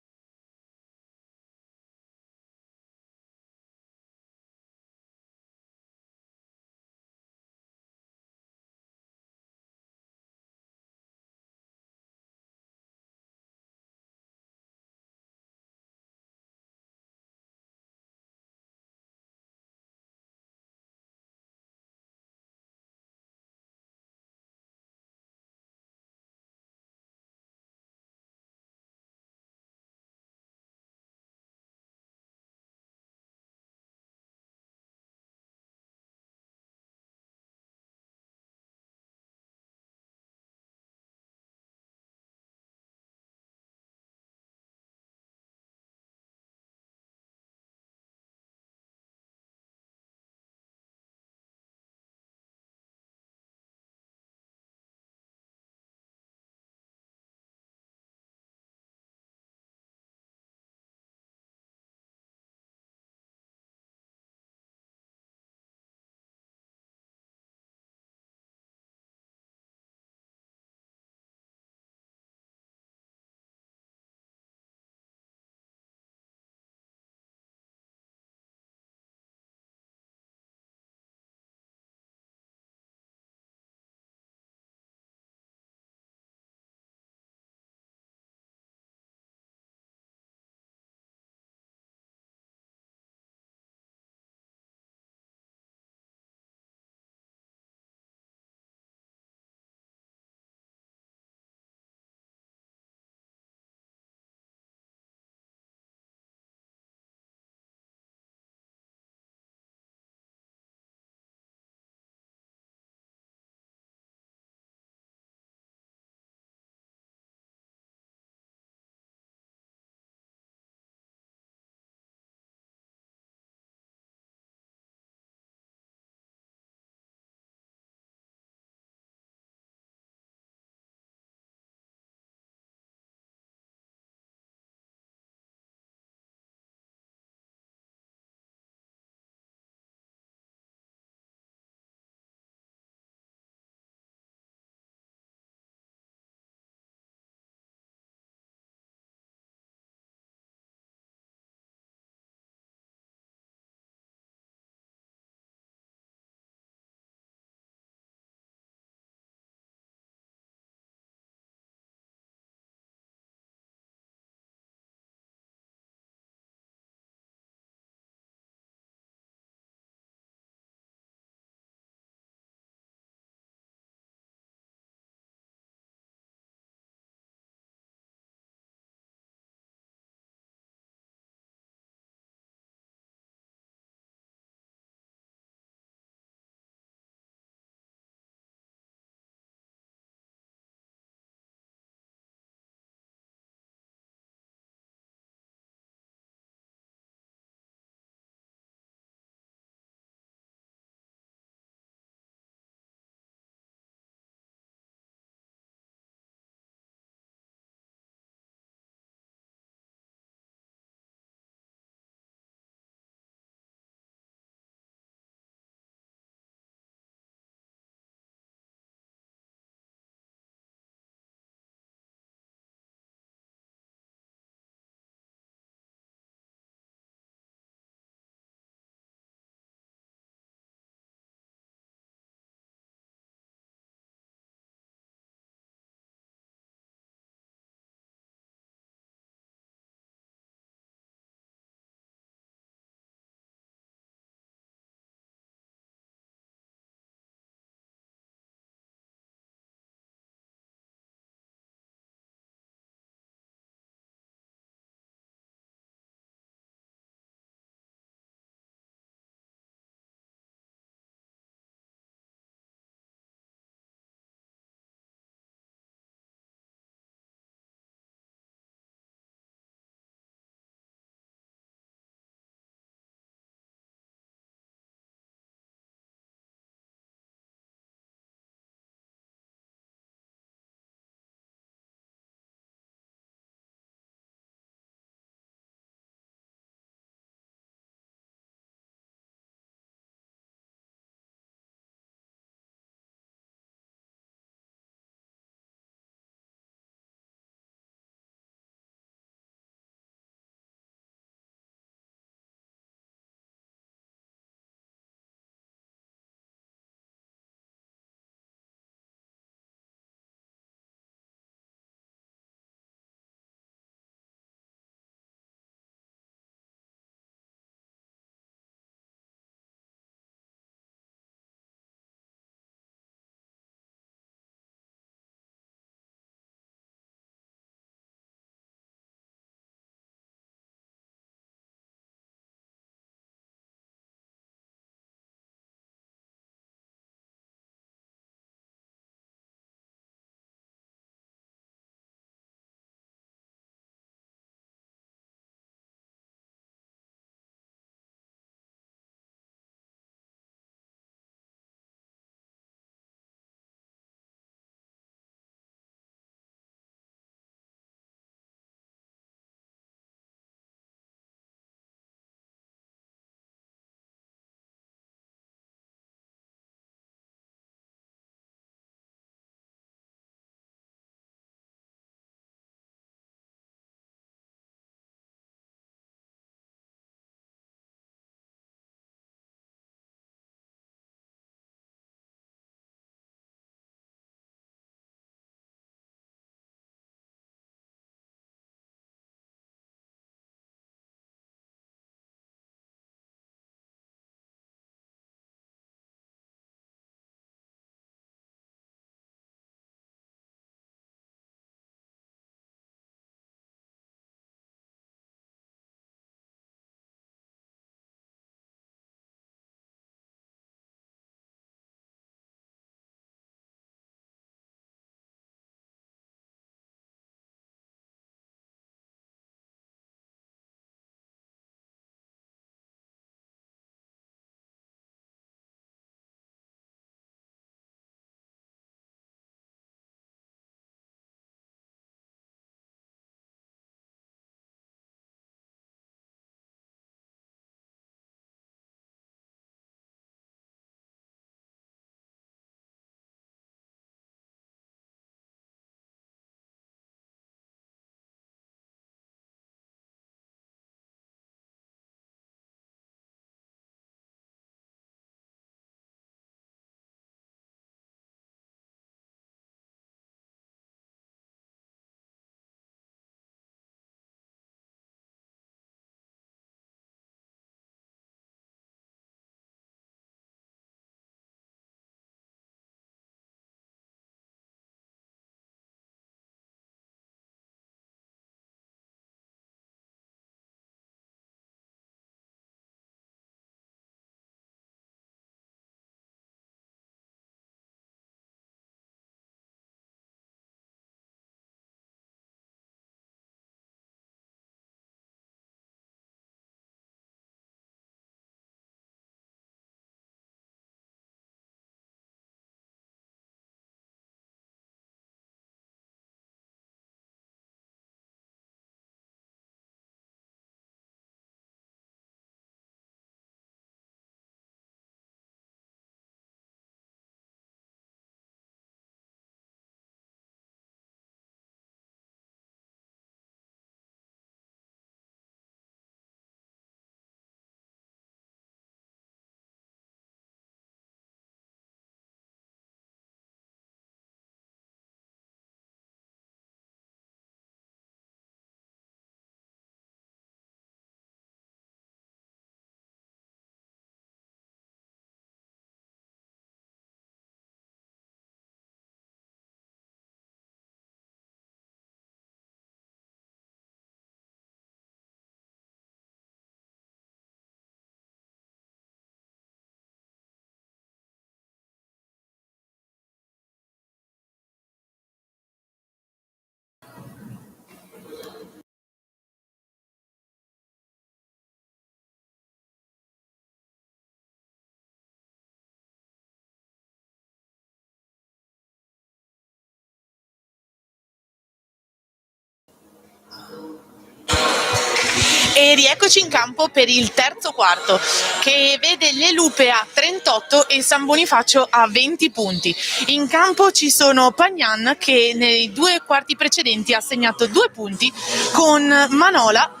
E rieccoci in campo per il terzo quarto, che vede le Lupe a 38 e San Bonifacio a 20 punti. In campo ci sono Pagnan, che nei 2 quarti precedenti ha segnato 2 punti, con Manola.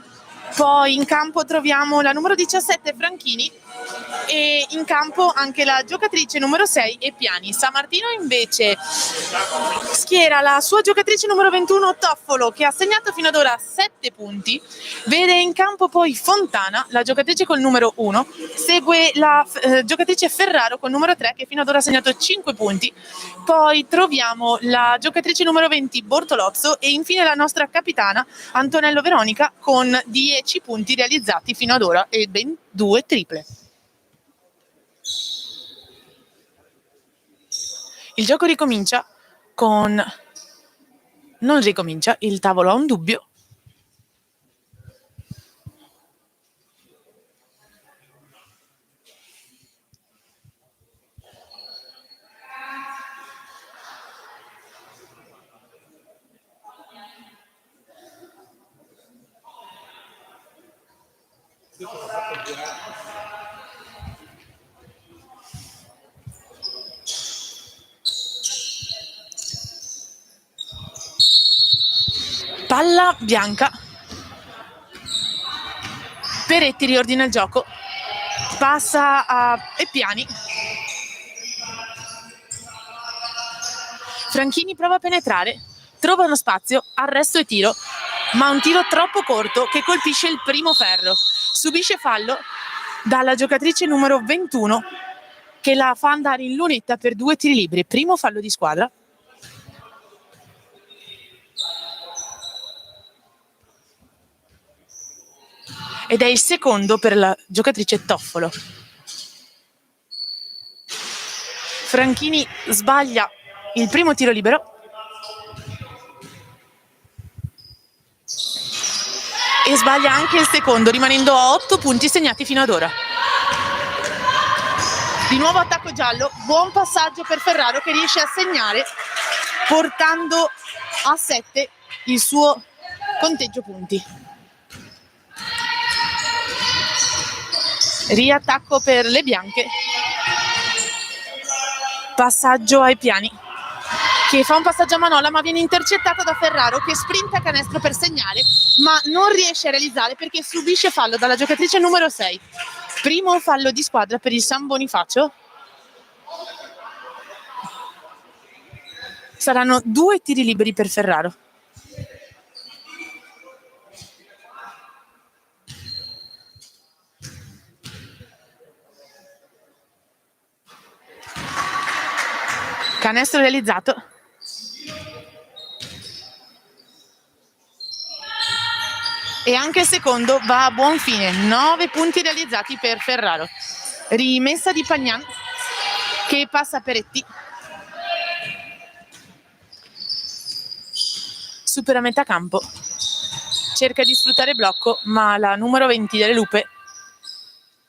Poi in campo troviamo la numero 17 Franchini e in campo anche la giocatrice numero 6 Piani. San Martino invece schiera la sua giocatrice numero 21 Toffolo, che ha segnato fino ad ora 7 punti. Vede in campo poi Fontana, la giocatrice col numero 1, segue la giocatrice Ferraro col numero 3, che fino ad ora ha segnato 5 punti. Poi troviamo la giocatrice numero 20 Bortolozzo e infine la nostra capitana Antonello Veronica con 10 punti realizzati fino ad ora e ben 2 triple. Il gioco ricomincia con... non ricomincia, il tavolo ha un dubbio. Palla bianca. Peretti riordina il gioco. Passa a Piani. Franchini prova a penetrare. Trova uno spazio, arresto e tiro, ma un tiro troppo corto che colpisce il primo ferro. Subisce fallo dalla giocatrice numero 21 che la fa andare in lunetta per 2 tiri liberi. Primo fallo di squadra. Ed è il secondo per la giocatrice Toffolo. Franchini sbaglia il primo tiro libero e sbaglia anche il secondo, rimanendo a 8 punti segnati fino ad ora. Di nuovo attacco giallo, buon passaggio per Ferraro che riesce a segnare portando a 7 il suo conteggio punti. Riattacco per le bianche. Passaggio ai Piani, che fa un passaggio a Manola ma viene intercettata da Ferraro, che sprinta a canestro per segnare ma non riesce a realizzare perché subisce fallo dalla giocatrice numero 6. Primo fallo di squadra per il San Bonifacio. Saranno 2 tiri liberi per Ferraro. Canestro realizzato. E anche il secondo va a buon fine. 9 punti realizzati per Ferraro. Rimessa di Pagnan che passa a Peretti. Supera metà campo. Cerca di sfruttare il blocco, ma la numero 20 delle Lupe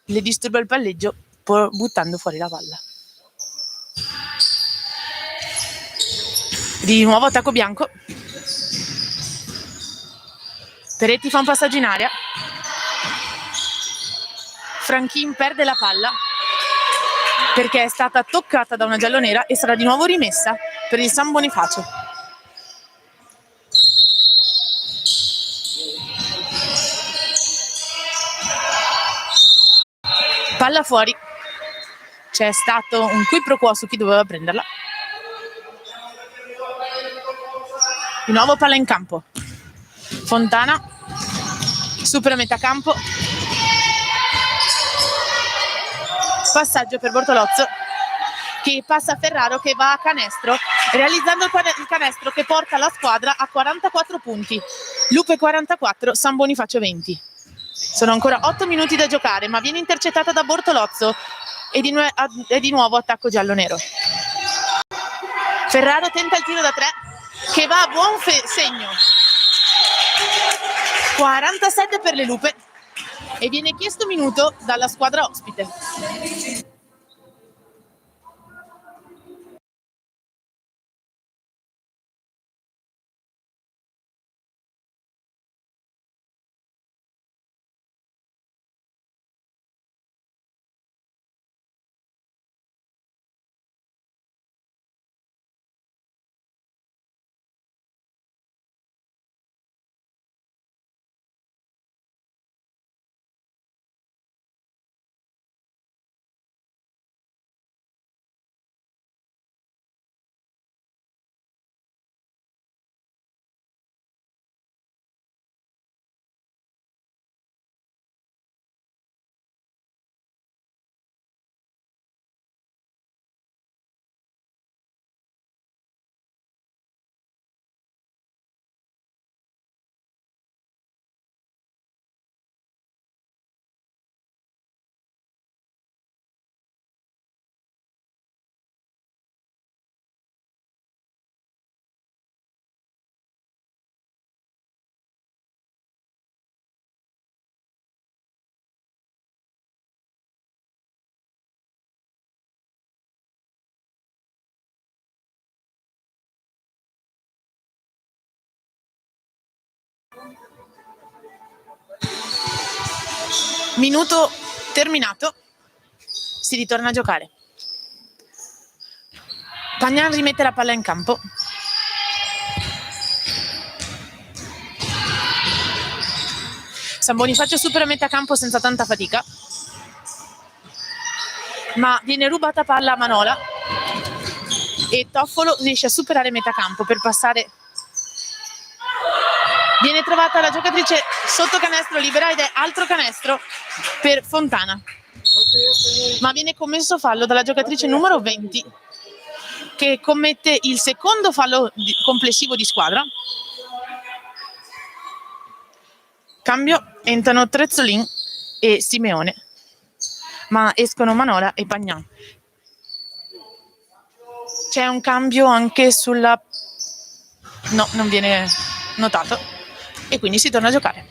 le disturba il palleggio buttando fuori la palla. Di nuovo attacco bianco. Peretti fa un passaggio in aria. Franchin perde la palla perché è stata toccata da una giallonera e sarà di nuovo rimessa per il San Bonifacio. Palla fuori. C'è stato un qui pro quo su chi doveva prenderla. Di nuovo palla in campo. Fontana supera metà campo. Passaggio per Bortolozzo che passa a Ferraro che va a canestro, realizzando il canestro che porta la squadra a 44 punti. Lupe 44, San Bonifacio 20. Sono ancora 8 minuti da giocare, ma viene intercettata da Bortolozzo e di nuovo attacco giallo-nero. Ferraro tenta il tiro da 3 che va a buon segno. 47 per le Lupe e viene chiesto minuto dalla squadra ospite. Minuto terminato, si ritorna a giocare. Pagnan rimette la palla in campo. San Bonifacio supera metà campo senza tanta fatica, ma viene rubata palla a Manola e Toffolo riesce a superare metà campo per passare. Viene trovata la giocatrice sotto canestro libera ed è altro canestro per Fontana, ma viene commesso fallo dalla giocatrice numero 20, che commette il secondo fallo complessivo di squadra. Cambio, entrano Trezzolin e Simeone, ma escono Manola e Pagnan. C'è un cambio anche sulla... No, non viene notato e quindi si torna a giocare.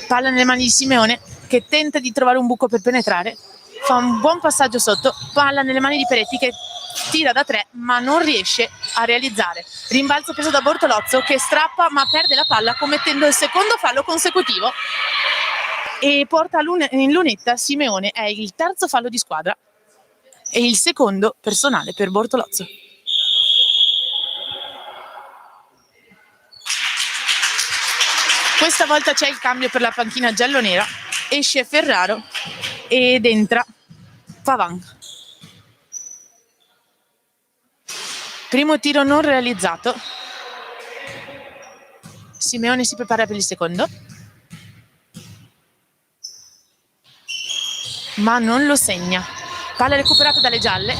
Palla nelle mani di Simeone, che tenta di trovare un buco per penetrare, fa un buon passaggio sotto, palla nelle mani di Peretti che tira da 3 ma non riesce a realizzare. Rimbalzo preso da Bortolozzo che strappa ma perde la palla commettendo il secondo fallo consecutivo e porta in lunetta Simeone. È il terzo fallo di squadra e il secondo personale per Bortolozzo. Questa volta c'è il cambio per la panchina giallonera, esce Ferraro ed entra Pavan. Primo tiro non realizzato. Simeone si prepara per il secondo, ma non lo segna. Palla recuperata dalle gialle.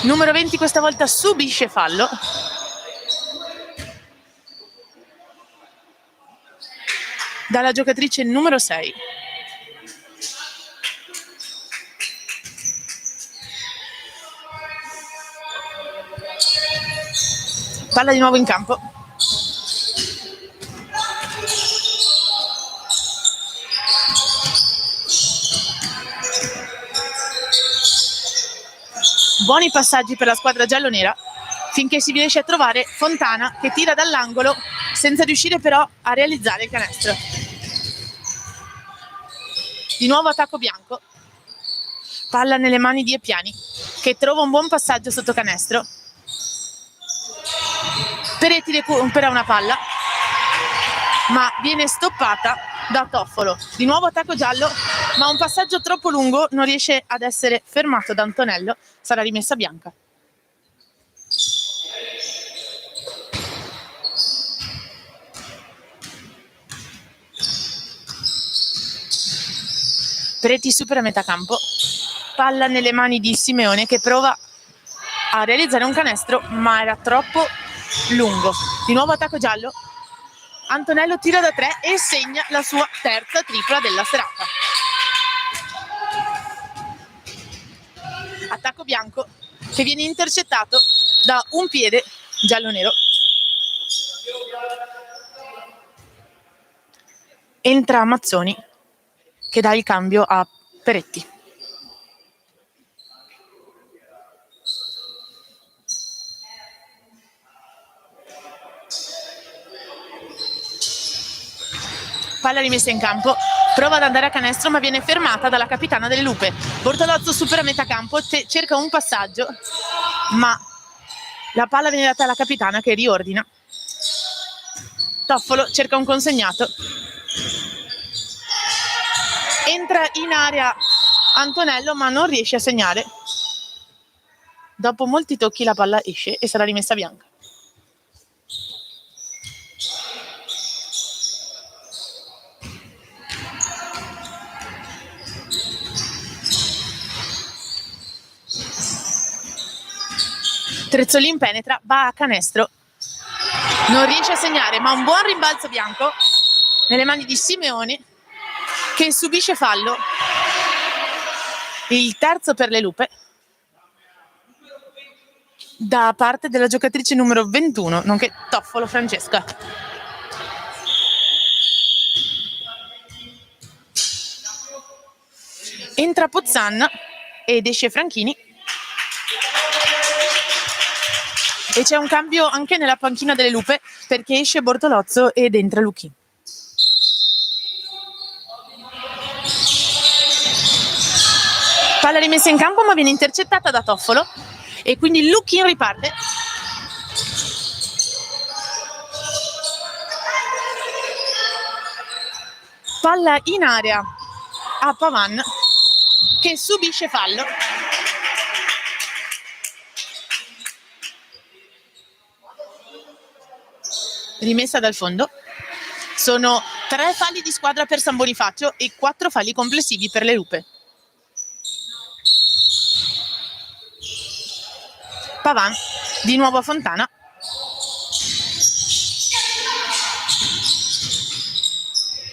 Numero 20 questa volta subisce fallo. Dalla giocatrice numero 6. Palla di nuovo in campo. Buoni passaggi per la squadra giallonera finché si riesce a trovare Fontana che tira dall'angolo senza riuscire però a realizzare il canestro. Di nuovo attacco bianco. Palla nelle mani di Epiani che trova un buon passaggio sotto canestro. Peretti recupera una palla ma viene stoppata da Toffolo. Di nuovo attacco giallo, ma un passaggio troppo lungo non riesce ad essere fermato da Antonello. Sarà rimessa bianca. Peretti supera metà campo. Palla nelle mani di Simeone che prova a realizzare un canestro ma era troppo lungo. Di nuovo attacco giallo. Antonello tira da 3 e segna la sua terza tripla della serata. Attacco bianco che viene intercettato da un piede giallo-nero. Entra Mazzoni che dà il cambio a Peretti. Palla rimessa in campo, prova ad andare a canestro ma viene fermata dalla capitana delle Lupe. Bortolozzo supera metà campo, cerca un passaggio ma la palla viene data alla capitana che riordina. Toffolo cerca un consegnato, entra in area Antonello ma non riesce a segnare. Dopo molti tocchi la palla esce e sarà rimessa bianca. Trezzolin penetra, va a canestro, non riesce a segnare, ma un buon rimbalzo bianco nelle mani di Simeone che subisce fallo. Il terzo per le Lupe da parte della giocatrice numero 21, nonché Toffolo Francesca. Entra Pozzan ed esce Franchini. E c'è un cambio anche nella panchina delle Lupe, perché esce Bortolozzo ed entra Luchin. Palla rimessa in campo ma viene intercettata da Toffolo e quindi Luchin riparte. Palla in area a Pavan che subisce fallo. Rimessa dal fondo. Sono 3 falli di squadra per San Bonifacio e 4 falli complessivi per le Lupe. Pavan di nuovo a Fontana.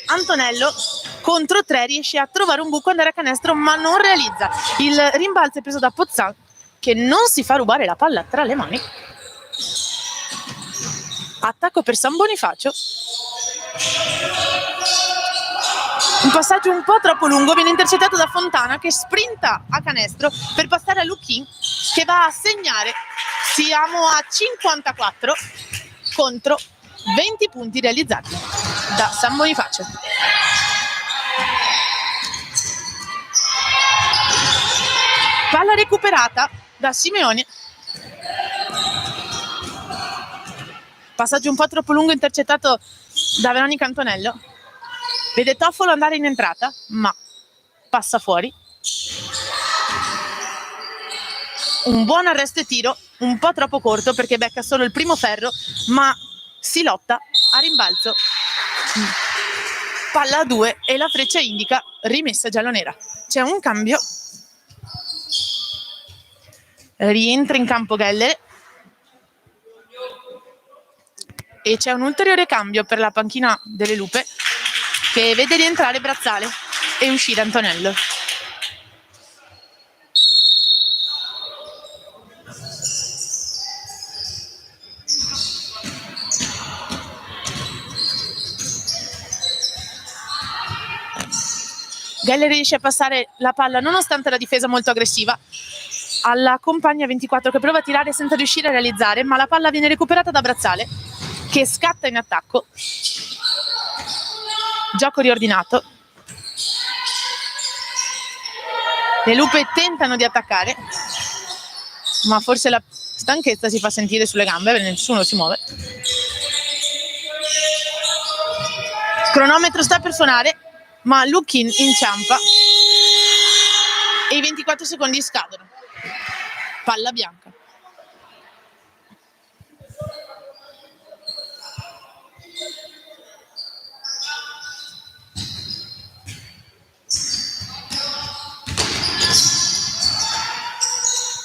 Antonello contro 3 riesce a trovare un buco, andare a canestro ma non realizza. Il rimbalzo è preso da Pozzan che non si fa rubare la palla tra le mani. Attacco per San Bonifacio. Un passaggio un po' troppo lungo, viene intercettato da Fontana che sprinta a canestro per passare a Luchin che va a segnare. Siamo a 54 contro 20 punti realizzati da San Bonifacio. Palla recuperata da Simeone. Passaggio un po' troppo lungo intercettato da Veronica Antonello. Vede Toffolo andare in entrata, ma passa fuori. Un buon arresto e tiro, un po' troppo corto perché becca solo il primo ferro, ma si lotta a rimbalzo. Palla a 2 e la freccia indica rimessa giallonera. C'è un cambio. Rientra in campo Geller. E c'è un ulteriore cambio per la panchina delle Lupe che vede rientrare Brazzale e uscire Antonello. Geller riesce a passare la palla nonostante la difesa molto aggressiva alla compagna 24 che prova a tirare senza riuscire a realizzare, ma la palla viene recuperata da Brazzale che scatta in attacco. Gioco riordinato. Le Lupe tentano di attaccare, ma forse la stanchezza si fa sentire sulle gambe perché nessuno si muove. Cronometro sta per suonare, ma Luchin inciampa e i 24 secondi scadono. Palla bianca.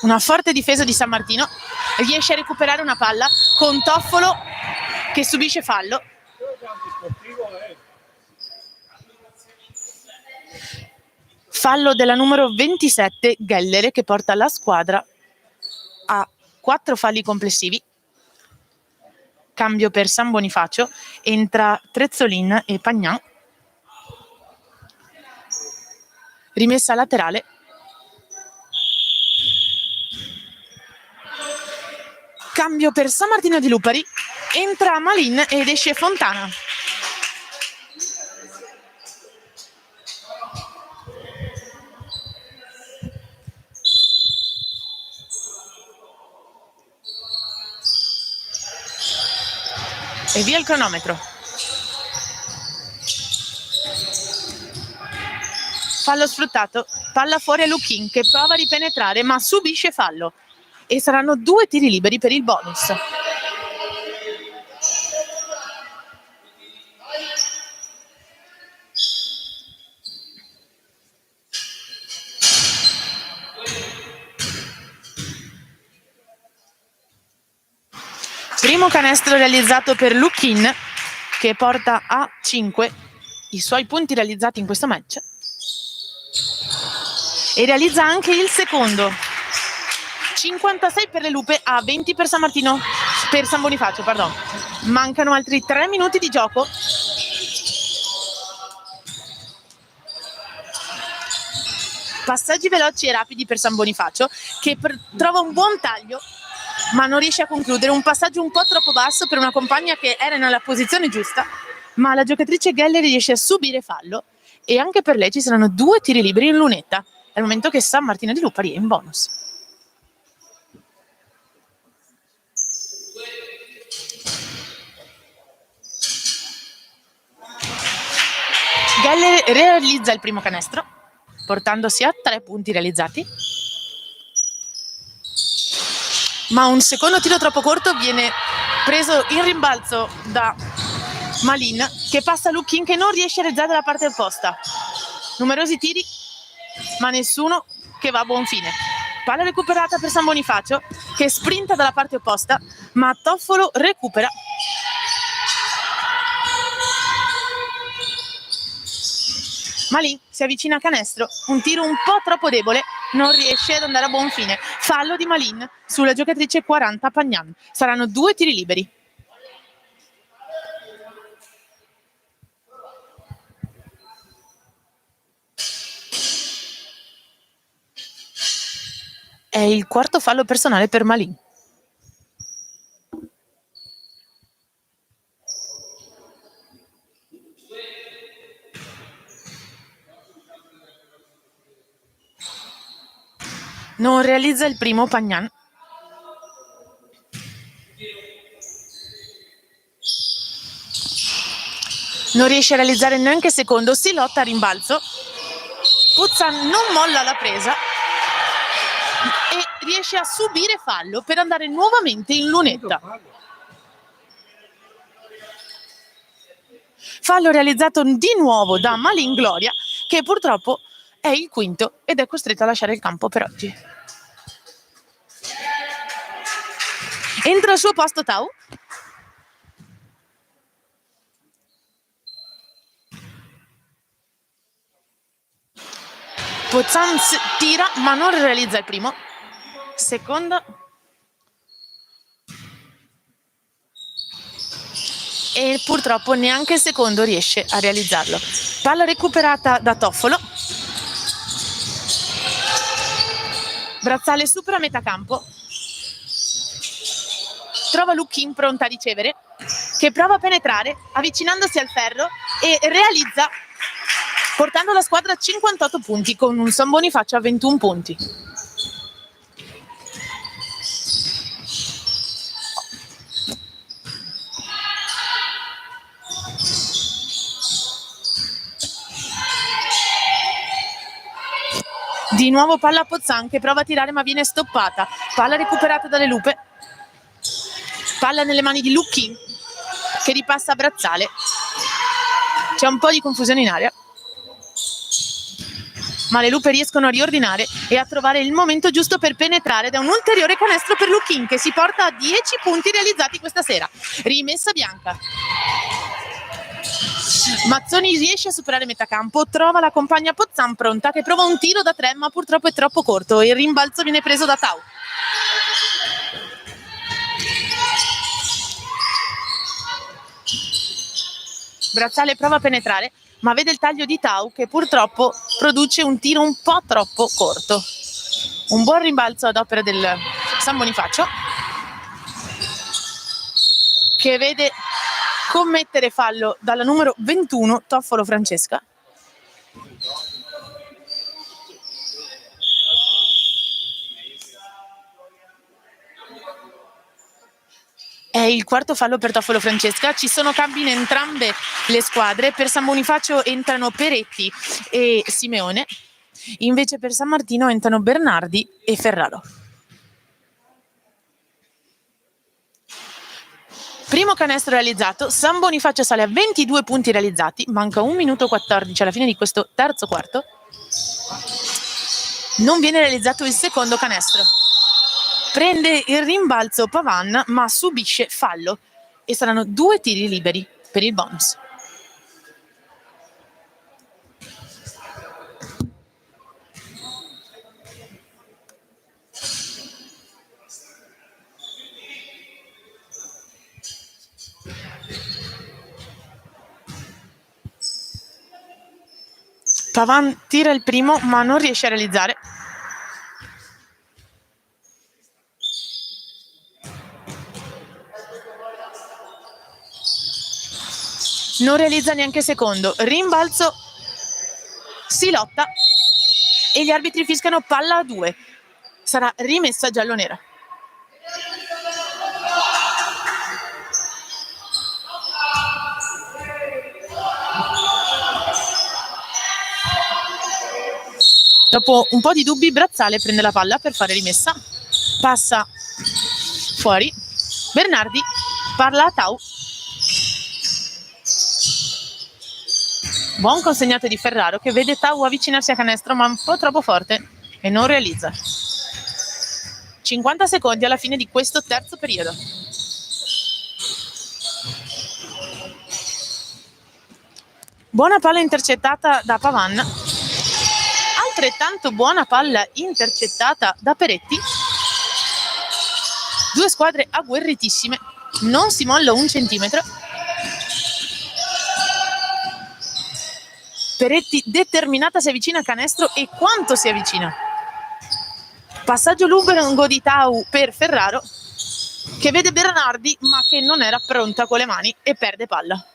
Una forte difesa di San Martino, riesce a recuperare una palla con Toffolo che subisce fallo. Fallo della numero 27 Geller che porta la squadra a 4 falli complessivi. Cambio per San Bonifacio, entra Trezzolin e Pagnan. Rimessa laterale. Cambio per San Martino di Lupari, entra Malin ed esce Fontana. E via il cronometro. Fallo sfruttato, palla fuori a Luchin che prova a ripenetrare ma subisce fallo. E saranno 2 tiri liberi per il bonus. Primo canestro realizzato per Luchin che porta a 5 i suoi punti realizzati in questo match e realizza anche il secondo. 56 per le Lupe a 20 per San Martino, per San Bonifacio, pardon. Mancano altri 3 minuti di gioco. Passaggi veloci e rapidi per San Bonifacio che trova un buon taglio ma non riesce a concludere. Un passaggio un po' troppo basso per una compagna che era nella posizione giusta, ma la giocatrice Geller riesce a subire fallo e anche per lei ci saranno 2 tiri liberi in lunetta. È il momento che San Martino di Lupari è in bonus. Geller realizza il primo canestro, portandosi a 3 punti realizzati. Ma un secondo tiro troppo corto viene preso in rimbalzo da Malin, che passa Lukin, che non riesce a realizzare dalla parte opposta. Numerosi tiri, ma nessuno che va a buon fine. Palla recuperata per San Bonifacio, che sprinta dalla parte opposta, ma Toffolo recupera. Malin si avvicina a canestro, un tiro un po' troppo debole, non riesce ad andare a buon fine. Fallo di Malin sulla giocatrice 40 Pagnan. Saranno 2 tiri liberi. È il quarto fallo personale per Malin. Non realizza il primo Pagnan. Non riesce a realizzare neanche il secondo, si lotta a rimbalzo. Puzzan non molla la presa e riesce a subire fallo per andare nuovamente in lunetta. Fallo realizzato di nuovo da Malin Gloria, che purtroppo è il quinto ed è costretta a lasciare il campo per oggi. Entra al suo posto Tau. Puzzan tira ma non realizza il primo. Secondo. E purtroppo neanche il secondo riesce a realizzarlo. Palla recuperata da Toffolo. Brazzale supera metà campo. Trova Lukin pronta a ricevere, che prova a penetrare avvicinandosi al ferro e realizza, portando la squadra a 58 punti con un San Bonifacio a 21 punti. Di nuovo palla a Pozzan, che prova a tirare ma viene stoppata. Palla recuperata dalle Lupe. Palla nelle mani di Lukin, che ripassa a Brazzale. C'è un po' di confusione in aria, ma le Lupe riescono a riordinare e a trovare il momento giusto per penetrare da un ulteriore canestro per Lukin, che si porta a 10 punti realizzati questa sera. Rimessa bianca. Mazzoni riesce a superare metà campo, trova la compagna Pozzan pronta, che prova un tiro da 3 ma purtroppo è troppo corto e il rimbalzo viene preso da Tau. Brazzale prova a penetrare ma vede il taglio di Tau, che purtroppo produce un tiro un po' troppo corto. Un buon rimbalzo ad opera del San Bonifacio, che vede commettere fallo dalla numero 21 Toffolo Francesca. È il quarto fallo per Toffolo Francesca. Ci sono cambi in entrambe le squadre. Per San Bonifacio entrano Peretti e Simeone, invece per San Martino entrano Bernardi e Ferraro. Primo canestro realizzato, San Bonifacio sale a 22 punti realizzati, manca 1 minuto 14 alla fine di questo terzo quarto. Non viene realizzato il secondo canestro. Prende il rimbalzo Pavan ma subisce fallo e saranno 2 tiri liberi per il bonus. Pavan tira il primo ma non riesce a realizzare. non realizza neanche secondo, rimbalzo, si lotta e gli arbitri fischiano palla a 2. Sarà rimessa giallonera. Dopo un po' di dubbi, Brazzale prende la palla per fare rimessa, passa fuori, Bernardi parla a Tau, buon consegnato di Ferraro che vede Tau avvicinarsi a canestro ma un po' troppo forte e non realizza. 50 secondi alla fine di questo terzo periodo. Buona palla intercettata da Pavan, altrettanto buona palla intercettata da Peretti. Due squadre agguerritissime, non si molla un centimetro. Peretti determinata, si avvicina a canestro e quanto si avvicina. Passaggio lungo di Tau per Ferraro che vede Bernardi ma che non era pronta con le mani e perde palla.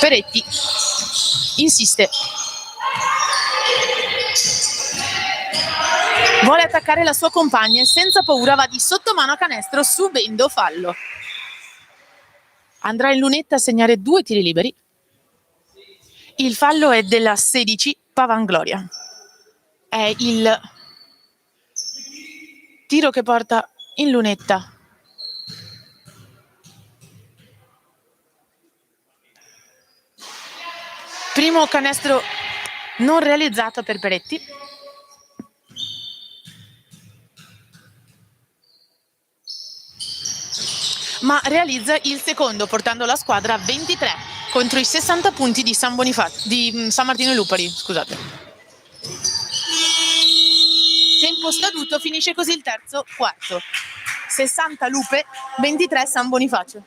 Peretti insiste, vuole attaccare la sua compagna e senza paura va di sottomano a canestro subendo fallo. Andrà in lunetta a segnare 2 tiri liberi. Il fallo è della 16 Pavangloria. È il tiro che porta in lunetta primo canestro non realizzato per Peretti. Ma realizza il secondo portando la squadra a 23 contro i 60 punti di San Martino e Lupari, scusate. Tempo scaduto, finisce così il terzo quarto. 60 Lupe, 23 San Bonifacio.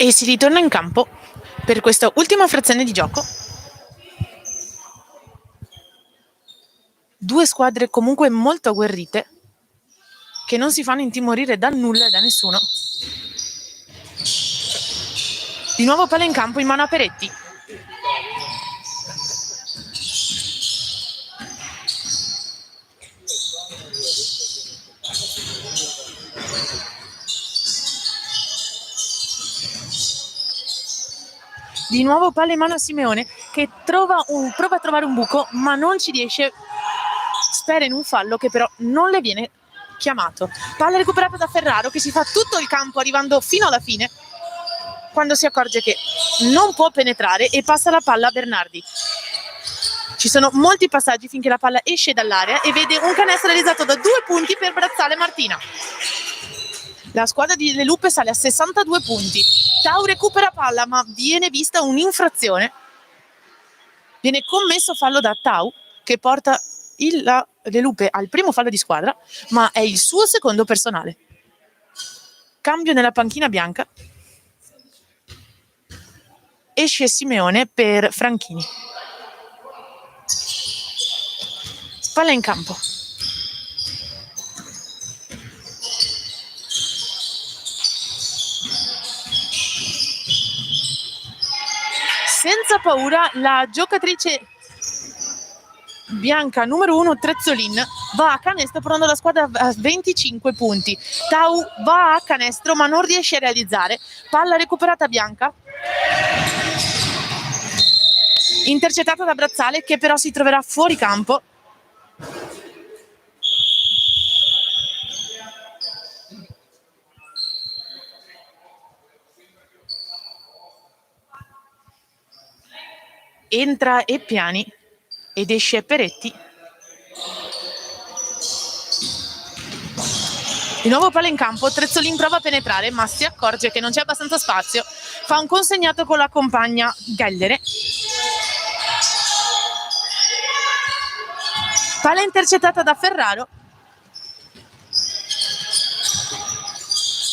E si ritorna in campo per questa ultima frazione di gioco. Due squadre comunque molto agguerrite, che non si fanno intimorire da nulla e da nessuno. Di nuovo palla in campo in mano a Peretti. Di nuovo palla in mano a Simeone, che prova a trovare un buco, ma non ci riesce. Spera in un fallo che però non le viene chiamato. Palla recuperata da Ferraro, che si fa tutto il campo arrivando fino alla fine, quando si accorge che non può penetrare e passa la palla a Bernardi. Ci sono molti passaggi finché la palla esce dall'area e vede un canestro realizzato da 2 punti per Brazzale Martina. La squadra delle Luppe sale a 62 punti. Tau recupera palla, ma viene vista un'infrazione. Viene commesso fallo da Tau, che porta le Luppe al primo fallo di squadra, ma è il suo secondo personale. Cambio nella panchina bianca. Esce Simeone per Franchini. Palla in campo. Senza paura, la giocatrice bianca numero 1 Trezzolin va a canestro portando la squadra a 25 punti. Tau va a canestro ma non riesce a realizzare. Palla recuperata bianca, intercettata da Brazzale, che però si troverà fuori campo. Entra Eppiani ed esce Peretti. Di nuovo palla in campo, Trezzolin prova a penetrare ma si accorge che non c'è abbastanza spazio. Fa un consegnato con la compagna Gellere. Palla intercettata da Ferraro.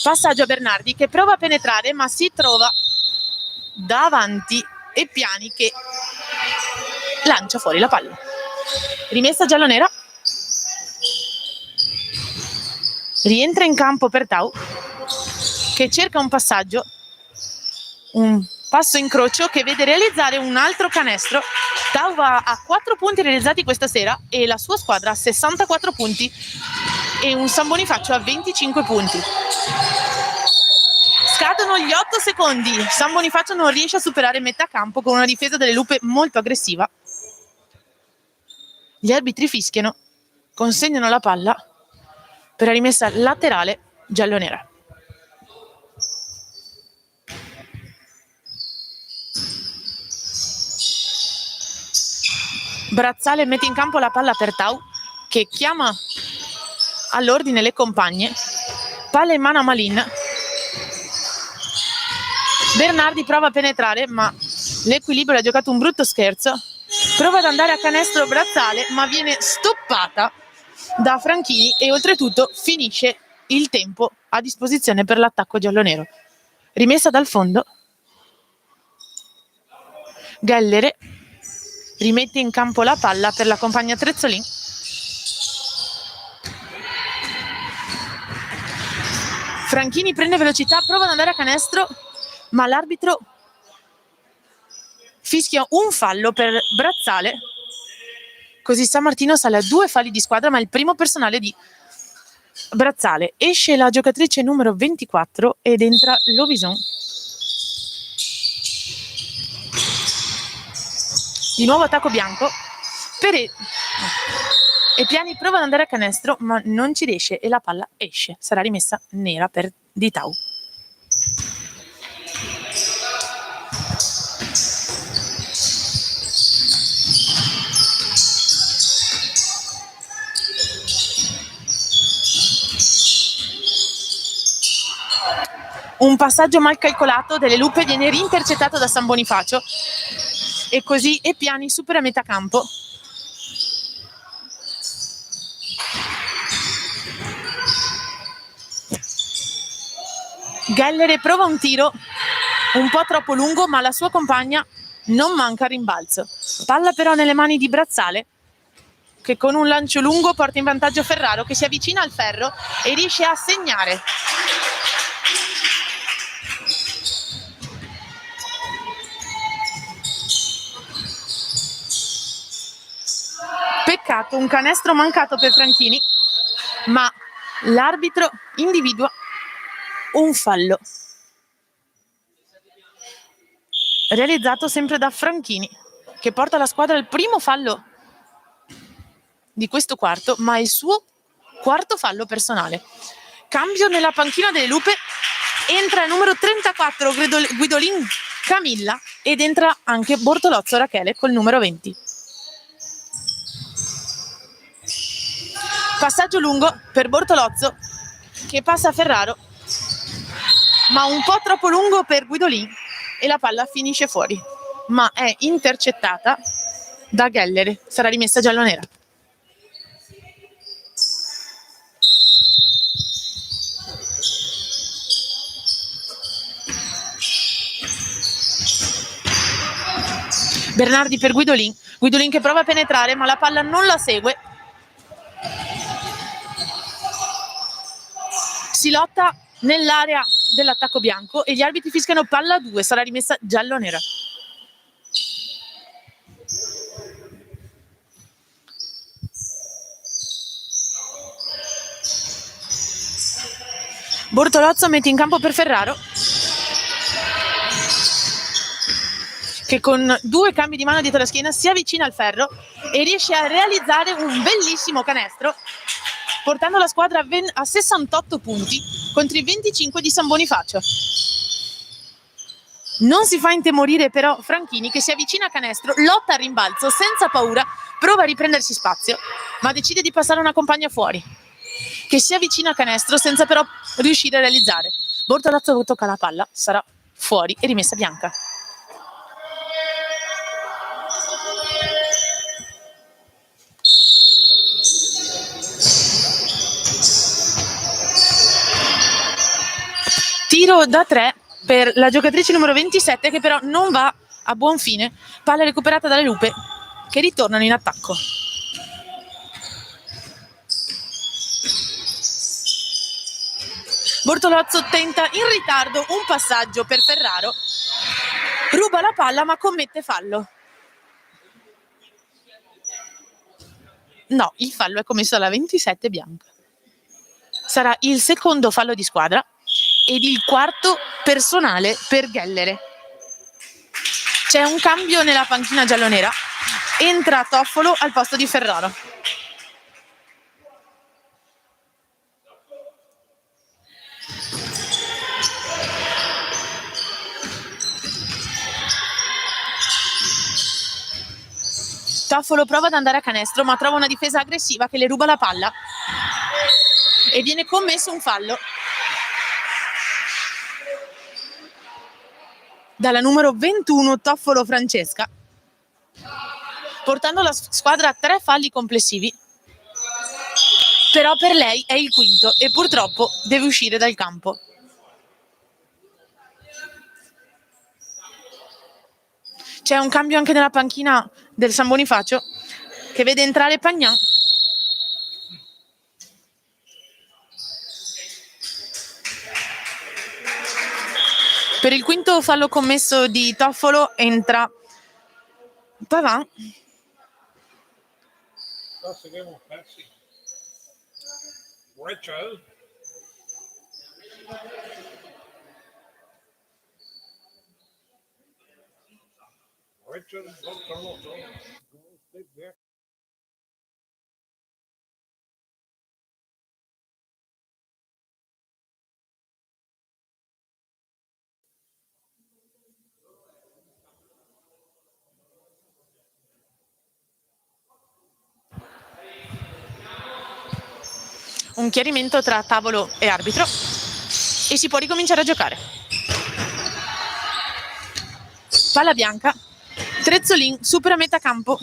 Passaggio a Bernardi, che prova a penetrare ma si trova davanti Eppiani, che lancia fuori la palla. Rimessa giallonera. Rientra in campo per Tau, che cerca un passaggio, un passo incrocio che vede realizzare un altro canestro. Tau va a 4 punti realizzati questa sera e la sua squadra a 64 punti e un San Bonifacio a 25 punti. Scadono gli 8 secondi. San Bonifacio non riesce a superare metà campo con una difesa delle Luppe molto aggressiva. Gli arbitri fischiano, consegnano la palla per la rimessa laterale giallonera. Brazzale mette in campo la palla per Tau, che chiama all'ordine le compagne. Palla in mano a Malin. Bernardi prova a penetrare, ma l'equilibrio ha giocato un brutto scherzo. Prova ad andare a canestro Brazzale, ma viene stoppata da Franchini e oltretutto finisce il tempo a disposizione per l'attacco giallonero. Rimessa dal fondo. Gellere rimette in campo la palla per la compagna Trezzolin. Franchini prende velocità, prova ad andare a canestro, ma l'arbitro fischia un fallo per Brazzale. Così San Martino sale a 2 falli di squadra, ma il primo personale di Brazzale. Esce la giocatrice numero 24 ed entra Lovison. Di nuovo attacco bianco. Eppiani prova ad andare a canestro, ma non ci riesce e la palla esce. Sarà rimessa nera per Di Tau. Un passaggio mal calcolato delle Luppe viene rintercettato da San Bonifacio e così Eppiani supera metà campo. Gellere prova un tiro, un po' troppo lungo, ma la sua compagna non manca rimbalzo. Palla però nelle mani di Brazzale, che con un lancio lungo porta in vantaggio Ferraro, che si avvicina al ferro e riesce a segnare. Peccato, un canestro mancato per Franchini, ma l'arbitro individua un fallo realizzato sempre da Franchini, che porta la squadra al primo fallo di questo quarto, ma è il suo quarto fallo personale. Cambio nella panchina delle Lupe, entra il numero 34 Guidolin Camilla ed entra anche Bortolozzo Rachele col numero 20. Passaggio lungo per Bortolozzo, che passa a Ferraro, ma un po' troppo lungo per Guidolin e la palla finisce fuori, ma è intercettata da Gellere. Sarà rimessa giallonera. Bernardi per Guidolin che prova a penetrare, ma la palla non la segue. Si lotta nell'area dell'attacco bianco e gli arbitri fischiano palla a 2, sarà rimessa giallonera. Bortolozzo mette in campo per Ferraro, che con 2 cambi di mano dietro la schiena si avvicina al ferro e riesce a realizzare un bellissimo canestro, portando la squadra a 68 punti contro i 25 di San Bonifacio. Non si fa intimorire però Franchini, che si avvicina a canestro, lotta a rimbalzo senza paura, prova a riprendersi spazio, ma decide di passare una compagna fuori, che si avvicina a canestro senza però riuscire a realizzare. Bortolozzo tocca la palla, sarà fuori e rimessa bianca. Tiro da 3 per la giocatrice numero 27, che però non va a buon fine. Palla recuperata dalle Lupe, che ritornano in attacco. Bortolozzo tenta in ritardo un passaggio per Ferraro, ruba la palla ma commette fallo. No, il fallo è commesso dalla 27 bianca. Sarà il secondo fallo di squadra ed il quarto personale per Gellere. C'è un cambio nella panchina giallonera, entra Toffolo al posto di Ferraro. Toffolo prova ad andare a canestro, ma trova una difesa aggressiva che le ruba la palla e viene commesso un fallo dalla numero 21 Toffolo Francesca, portando la squadra a 3 falli complessivi. Però per lei è il quinto e purtroppo deve uscire dal campo. C'è un cambio anche nella panchina del San Bonifacio, che vede entrare Pagnan. Per il quinto fallo commesso di Toffolo entra Pavin. Un chiarimento tra tavolo e arbitro e si può ricominciare a giocare. Palla bianca, Trezzolin supera metà campo.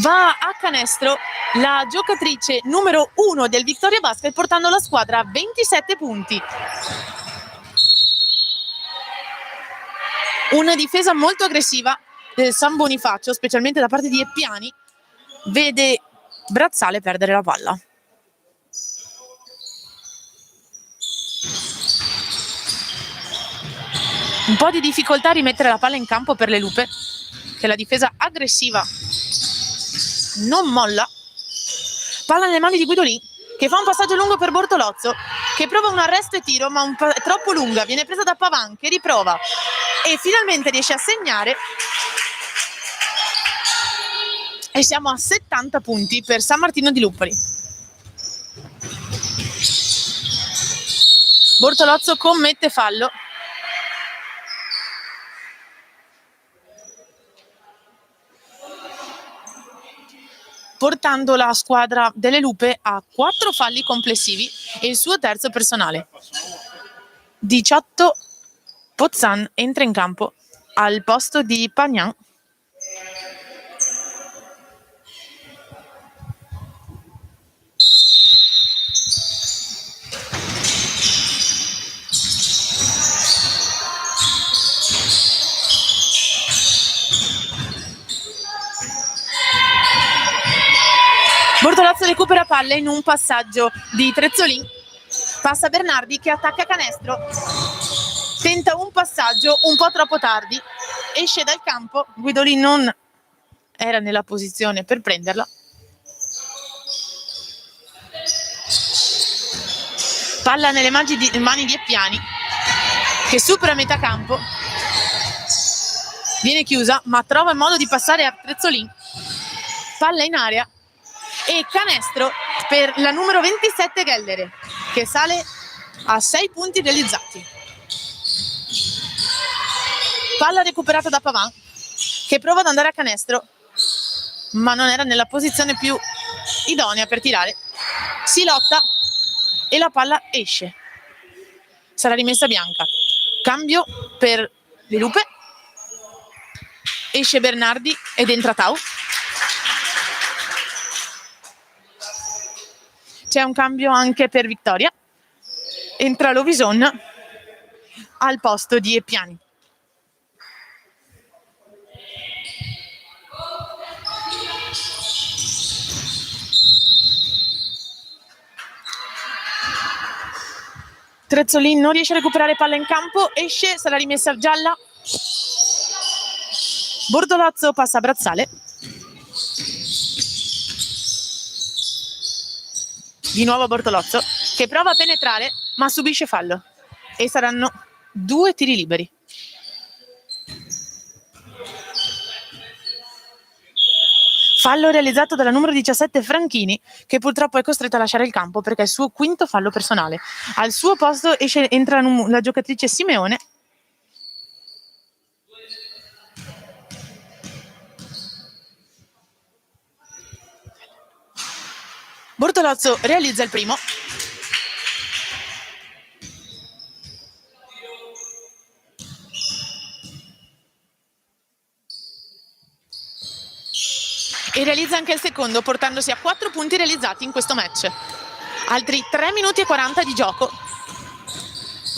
Va a canestro la giocatrice numero 1 del Victoria Basket, portando la squadra a 27 punti. Una difesa molto aggressiva del San Bonifacio, specialmente da parte di Eppiani, vede Brazzale perdere la palla. Un po' di difficoltà a rimettere la palla in campo per le Lupe, che la difesa aggressiva non molla. Palla nelle mani di Guidolin, che fa un passaggio lungo per Bortolozzo, che prova un arresto e tiro, ma è troppo lunga. Viene presa da Pavan, che riprova e finalmente riesce a segnare. E siamo a 70 punti per San Martino di Lupari. Bortolozzo commette fallo. Portando la squadra delle Lupe a 4 falli complessivi e il suo terzo personale. 18 Pozzan entra in campo al posto di Pagnan. Bortolozzo recupera palle in un passaggio di Trezzolin, passa Bernardi che attacca canestro, tenta un passaggio un po' troppo tardi, esce dal campo, Guidolin non era nella posizione per prenderla. Palla nelle mani di Eppiani, che supera metà campo, viene chiusa ma trova il modo di passare a Trezzolin, palla in aria e canestro per la numero 27 Gellere, che sale a 6 punti realizzati. Palla recuperata da Pavan, che prova ad andare a canestro ma non era nella posizione più idonea per tirare. Si lotta e la palla esce, sarà rimessa bianca. Cambio per le Lupe, esce Bernardi ed entra Tau. C'è un cambio anche per Victoria, entra Lovison al posto di Eppiani. Trezzolin non riesce a recuperare palla in campo, esce, sarà rimessa gialla. Bortolozzo passa a Brazzale. Di nuovo Bortolozzo, che prova a penetrare ma subisce fallo e saranno 2 tiri liberi. Fallo realizzato dalla numero 17 Franchini, che purtroppo è costretta a lasciare il campo perché è il suo quinto fallo personale. Al suo posto entra la giocatrice Simeone. Bortolozzo realizza il primo. E realizza anche il secondo, portandosi a 4 punti realizzati in questo match. Altri 3 minuti e 40 di gioco,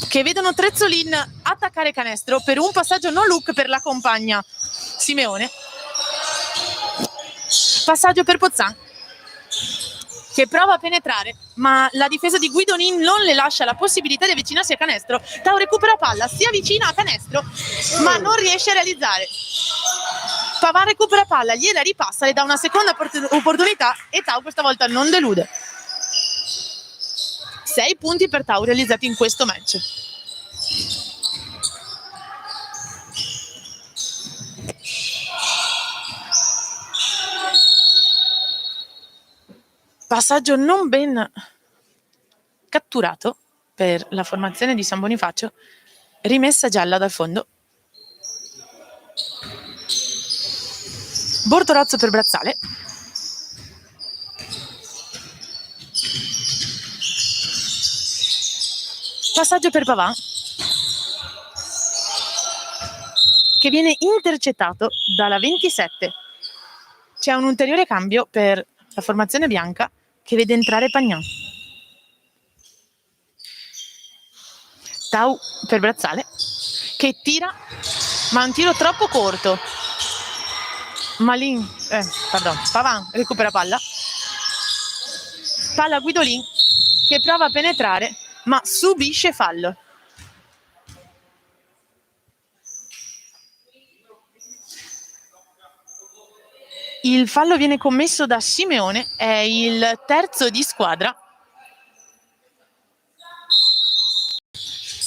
che vedono Trezzolin attaccare canestro per un passaggio no look per la compagna Simeone. Passaggio per Pozzan, che prova a penetrare, ma la difesa di Guidolin non le lascia la possibilità di avvicinarsi a canestro. Tau recupera palla, si avvicina a canestro, ma non riesce a realizzare. Pavan recupera palla, gliela ripassa, le dà una seconda opportunità e Tau questa volta non delude. 6 punti per Tau realizzati in questo match. Passaggio non ben catturato per la formazione di San Bonifacio, rimessa gialla dal fondo. Bortolozzo per Brazzale. Passaggio per Pavan, che viene intercettato dalla 27 C'è un ulteriore cambio per la formazione bianca che vede entrare Pagnan. Tau per Brazzale che tira, ma un tiro troppo corto. Pavin recupera palla Guidolin che prova a penetrare ma subisce fallo. Il fallo viene commesso da Simeone, è il terzo di squadra,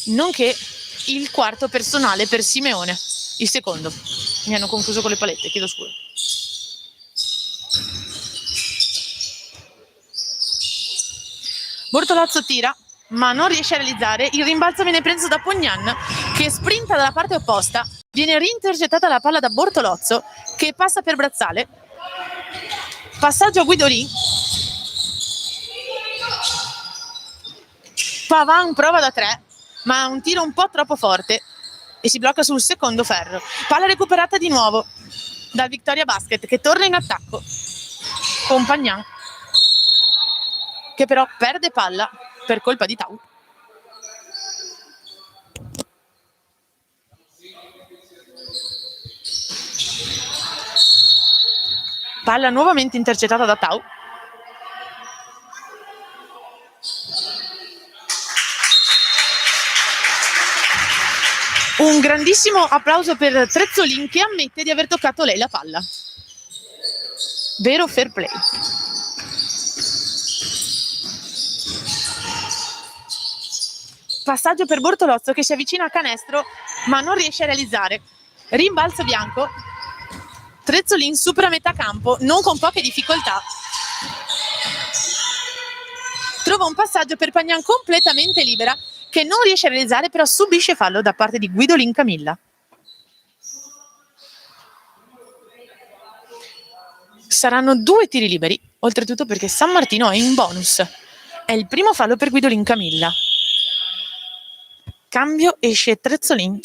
nonché il quarto personale per Simeone. Il secondo. Mi hanno confuso con le palette, chiedo scusa. Bortolozzo tira, ma non riesce a realizzare. Il rimbalzo viene preso da Pognan, che sprinta dalla parte opposta. Viene rintercettata la palla da Bortolozzo, che passa per Brazzale. Passaggio a Guidolin. Pavin prova da 3, ma un tiro un po' troppo forte e si blocca sul secondo ferro. Palla recuperata di nuovo dal Victoria Basket, che torna in attacco con Pagnan, che però perde palla per colpa di Tau. Palla nuovamente intercettata da Tau. Un grandissimo applauso per Trezzolin, che ammette di aver toccato lei la palla. Vero fair play. Passaggio per Bortolozzo, che si avvicina al canestro ma non riesce a realizzare. Rimbalzo bianco. Trezzolin supera metà campo, non con poche difficoltà. Trova un passaggio per Pagnan completamente libera, che non riesce a realizzare, però subisce fallo da parte di Guidolin Camilla. Saranno 2 tiri liberi, oltretutto perché San Martino è in bonus. È il primo fallo per Guidolin Camilla. Cambio, esce Trezzolin,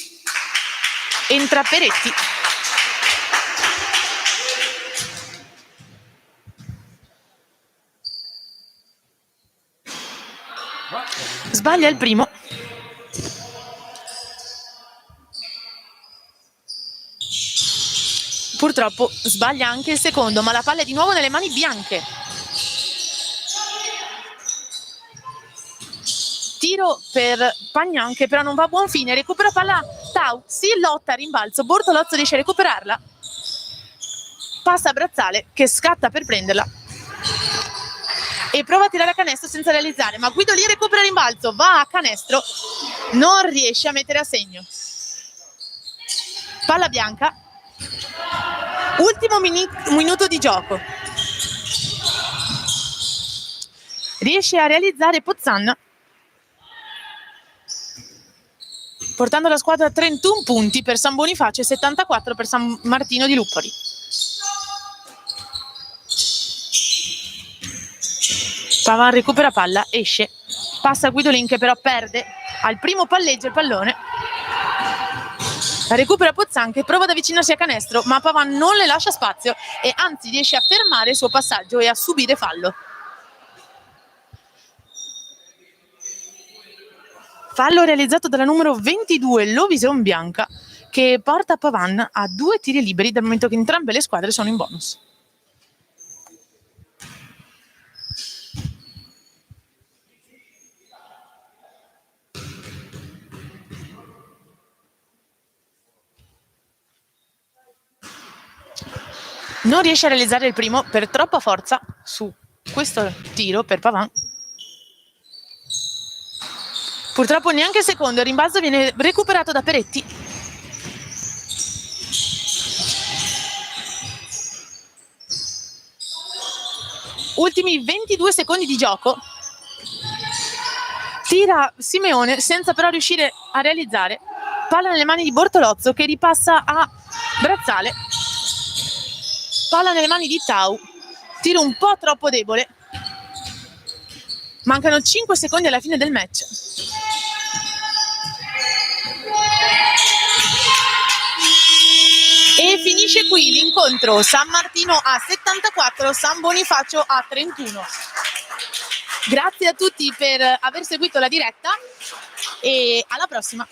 entra Peretti. Sbaglia il primo. Purtroppo sbaglia anche il secondo, ma la palla è di nuovo nelle mani bianche. Tiro per Pagnan, che però non va a buon fine. Recupera palla Tau, si lotta a rimbalzo. Bortolozzo riesce a recuperarla. Passa a Brazzale, che scatta per prenderla e prova a tirare a canestro senza realizzare, ma Guidolin recupera il rimbalzo, va a canestro, non riesce a mettere a segno. Palla bianca. Ultimo minuto di gioco. Riesce a realizzare Pozzan, portando la squadra a 31 punti per San Bonifacio e 74 per San Martino di Lupoli. Pavin recupera palla, esce, passa a Guidolin, che però perde al primo palleggio il pallone. Recupera Pozzan, che prova ad avvicinarsi a canestro, ma Pavin non le lascia spazio e anzi riesce a fermare il suo passaggio e a subire fallo. Fallo realizzato dalla numero 22, Lovison Bianca, che porta Pavin a 2 tiri liberi dal momento che entrambe le squadre sono in bonus. Non riesce a realizzare il primo per troppa forza su questo tiro per Pavin. Purtroppo neanche il secondo, il rimbalzo viene recuperato da Peretti. Ultimi 22 secondi di gioco. Tira Simeone senza però riuscire a realizzare. Palla nelle mani di Bortolozzo, che ripassa a Brazzale. Palla nelle mani di Tau. Tiro un po' troppo debole. Mancano 5 secondi alla fine del match. E finisce finisce qui l'incontro San Martino a 74, San Bonifacio a 31. Grazie a tutti per aver seguito la diretta e alla prossima.